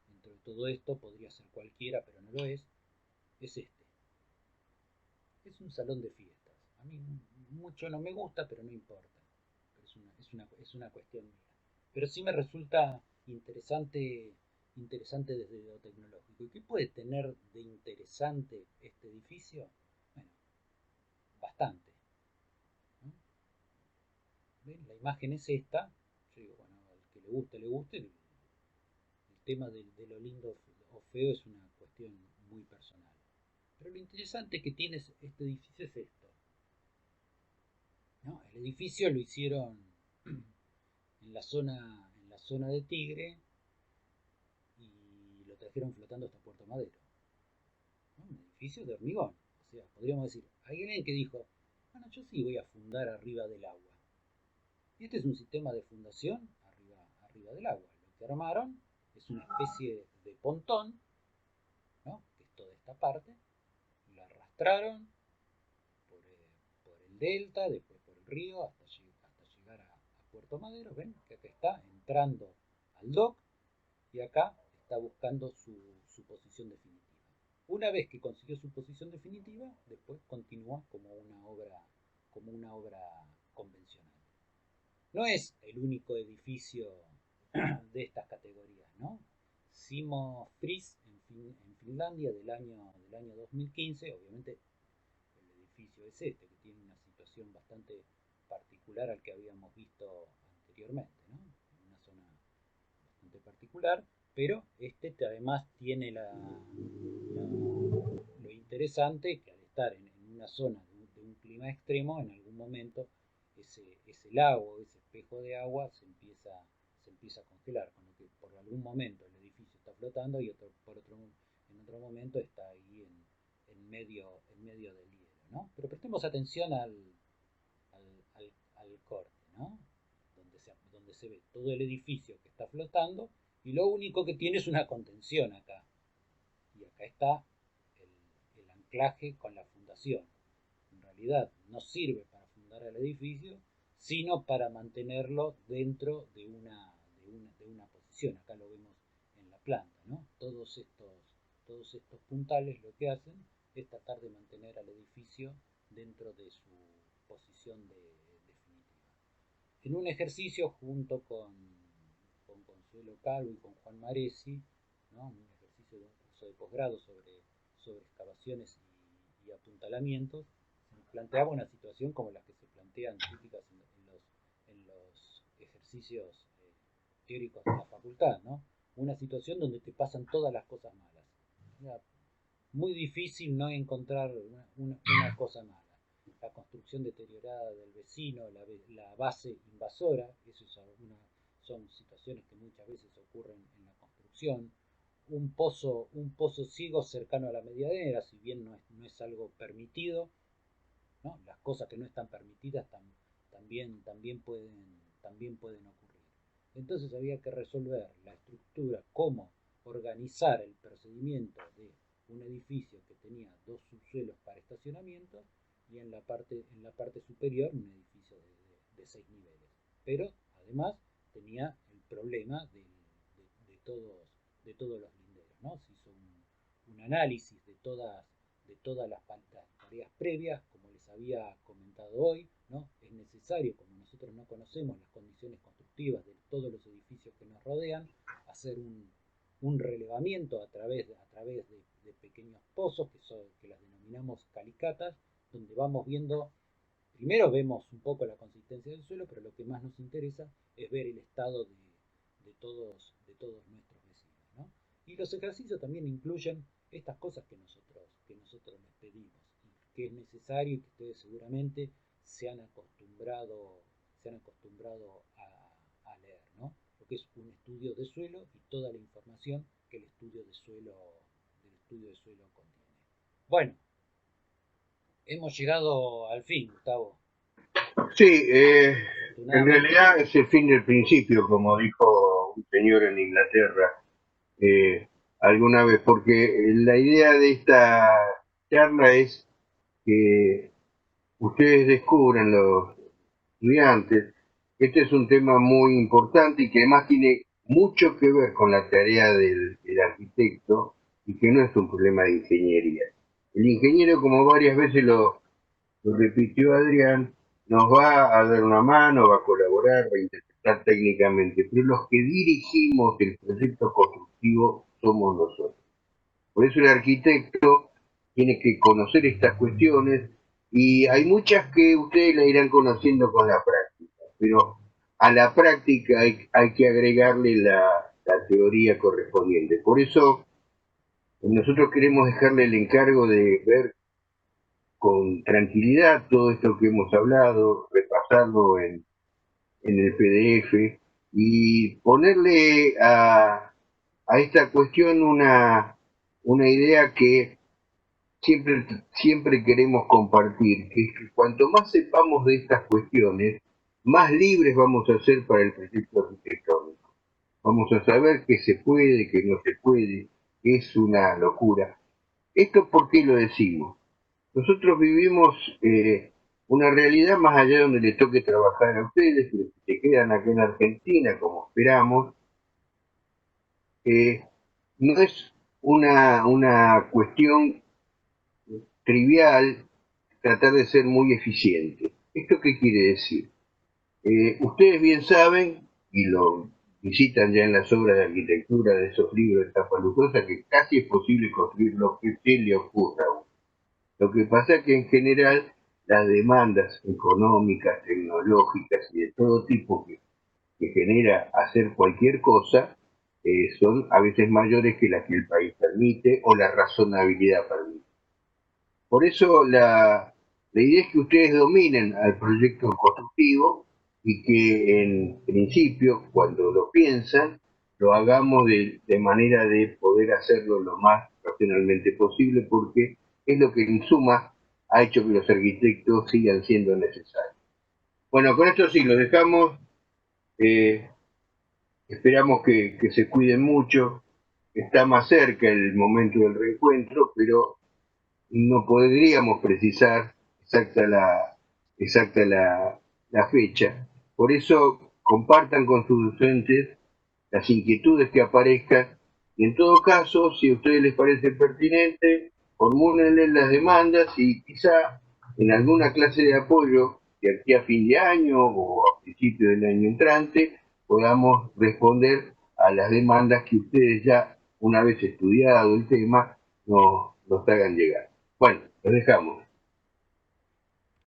dentro de todo esto podría ser cualquiera, pero no lo es. Es este. Es un salón de fiestas. A mí mucho no me gusta, pero no importa. Pero es una cuestión mía. Pero sí me resulta interesante desde lo tecnológico. ¿Y qué puede tener de interesante este edificio? Bueno, bastante, ¿no? ¿Ven? La imagen es esta. Yo digo, bueno, al que le guste, le guste. El tema de lo lindo o feo es una cuestión muy personal. Pero lo interesante que tiene este edificio es esto, ¿no? El edificio lo hicieron en la zona de Tigre y lo trajeron flotando hasta Puerto Madero, ¿no? Un edificio de hormigón. O sea, podríamos decir, hay alguien que dijo, bueno, yo sí voy a fundar arriba del agua. Este es un sistema de fundación arriba del agua. Lo que armaron es una especie de pontón, ¿no? Que es toda esta parte. La arrastraron por el delta, después por el río, hasta llegar a Puerto Madero. Ven que acá está entrando al dock y acá está buscando su posición definitiva. Una vez que consiguió su posición definitiva, después continúa como una obra convencional. No es el único edificio de estas categorías, ¿no? Simo Fris en Finlandia del año 2015, obviamente el edificio es este, que tiene una situación bastante particular al que habíamos visto anteriormente, ¿no? Una zona bastante particular, pero este además tiene lo interesante que al estar en una zona de un clima extremo, en algún momento ese lago, ese espejo de agua se empieza a congelar, con lo que por algún momento el edificio está flotando y en otro momento está ahí en medio del hielo, ¿no? Pero prestemos atención al corte, ¿no? Donde se ve todo el edificio que está flotando y lo único que tiene es una contención acá. Y acá está el anclaje con la fundación. En realidad no sirve para fundar el edificio, sino para mantenerlo dentro de una posición. Acá lo vemos en la planta, ¿no? Todos estos puntales lo que hacen es tratar de mantener al edificio dentro de su posición definitiva. En un ejercicio junto con Consuelo Calvo y con Juan Maresi, ¿no? Un ejercicio de un curso de posgrado sobre excavaciones y apuntalamientos, se nos planteaba una situación como las que se plantean típicas en los ejercicios teóricos de la facultad, ¿no? Una situación donde te pasan todas las cosas malas. Era muy difícil no encontrar una cosa mala. La construcción deteriorada del vecino, la base invasora, eso son situaciones que muchas veces ocurren en la construcción. Un pozo ciego cercano a la medianera, si bien no es algo permitido, ¿no? Las cosas que no están permitidas también pueden ocurrir. Entonces había que resolver la estructura, cómo organizar el procedimiento de un edificio que tenía dos subsuelos para estacionamiento y en la parte superior un edificio de 6 niveles. Pero además tenía el problema de todos los linderos, ¿no? Se hizo un análisis de todas las tareas previas, como les había comentado hoy, ¿no? Es necesario, como nosotros no conocemos las condiciones constructivas de todos los edificios que nos rodean, hacer un relevamiento a través de pequeños pozos que las denominamos calicatas, donde vamos viendo, primero vemos un poco la consistencia del suelo, pero lo que más nos interesa es ver el estado de todos nuestros vecinos, ¿no? Y los ejercicios también incluyen estas cosas que nosotros les pedimos y que es necesario y que ustedes seguramente se han acostumbrado a leer, ¿no? Lo que es un estudio de suelo y toda la información que el estudio de suelo contiene. Bueno, hemos llegado al fin, Gustavo. Sí, en realidad es el fin del principio, como dijo un señor en Inglaterra alguna vez, porque la idea de esta charla es que ustedes descubran, los estudiantes, que este es un tema muy importante y que además tiene mucho que ver con la tarea del arquitecto y que no es un problema de ingeniería. El ingeniero, como varias veces lo repitió Adrián, nos va a dar una mano, va a colaborar, va a interpretar técnicamente, pero los que dirigimos el proyecto constructivo somos nosotros. Por eso el arquitecto tiene que conocer estas cuestiones y hay muchas que ustedes la irán conociendo con la práctica, pero a la práctica hay que agregarle la teoría correspondiente. Por eso nosotros queremos dejarle el encargo de ver con tranquilidad todo esto que hemos hablado, repasarlo en el PDF y ponerle a esta cuestión una idea que siempre queremos compartir, que es que cuanto más sepamos de estas cuestiones, más libres vamos a ser para el proyecto arquitectónico. Vamos a saber qué se puede, qué no se puede. Es una locura. ¿Esto por qué lo decimos? Nosotros vivimos una realidad más allá de donde les toque trabajar a ustedes, pero si se quedan acá en Argentina, como esperamos, eh, no es una cuestión trivial tratar de ser muy eficiente. ¿Esto qué quiere decir? Ustedes bien saben, y lo visitan ya en las obras de arquitectura de esos libros de tapa lujosa, que casi es posible construir lo que se le ocurra a uno. Lo que pasa es que en general las demandas económicas, tecnológicas y de todo tipo que genera hacer cualquier cosa son a veces mayores que las que el país permite o la razonabilidad permite. Por eso la idea es que ustedes dominen al proyecto constructivo y que en principio, cuando lo piensan, lo hagamos de manera de poder hacerlo lo más racionalmente posible, porque es lo que en suma ha hecho que los arquitectos sigan siendo necesarios. Bueno, con esto sí, lo dejamos. eh, Esperamos que se cuiden mucho. Está más cerca el momento del reencuentro, pero no podríamos precisar exacta la fecha. Por eso compartan con sus docentes las inquietudes que aparezcan y en todo caso, si a ustedes les parece pertinente, formúlenle las demandas y quizá en alguna clase de apoyo de aquí a fin de año o a principio del año entrante podamos responder a las demandas que ustedes ya, una vez estudiado el tema, nos hagan llegar. Bueno, los dejamos.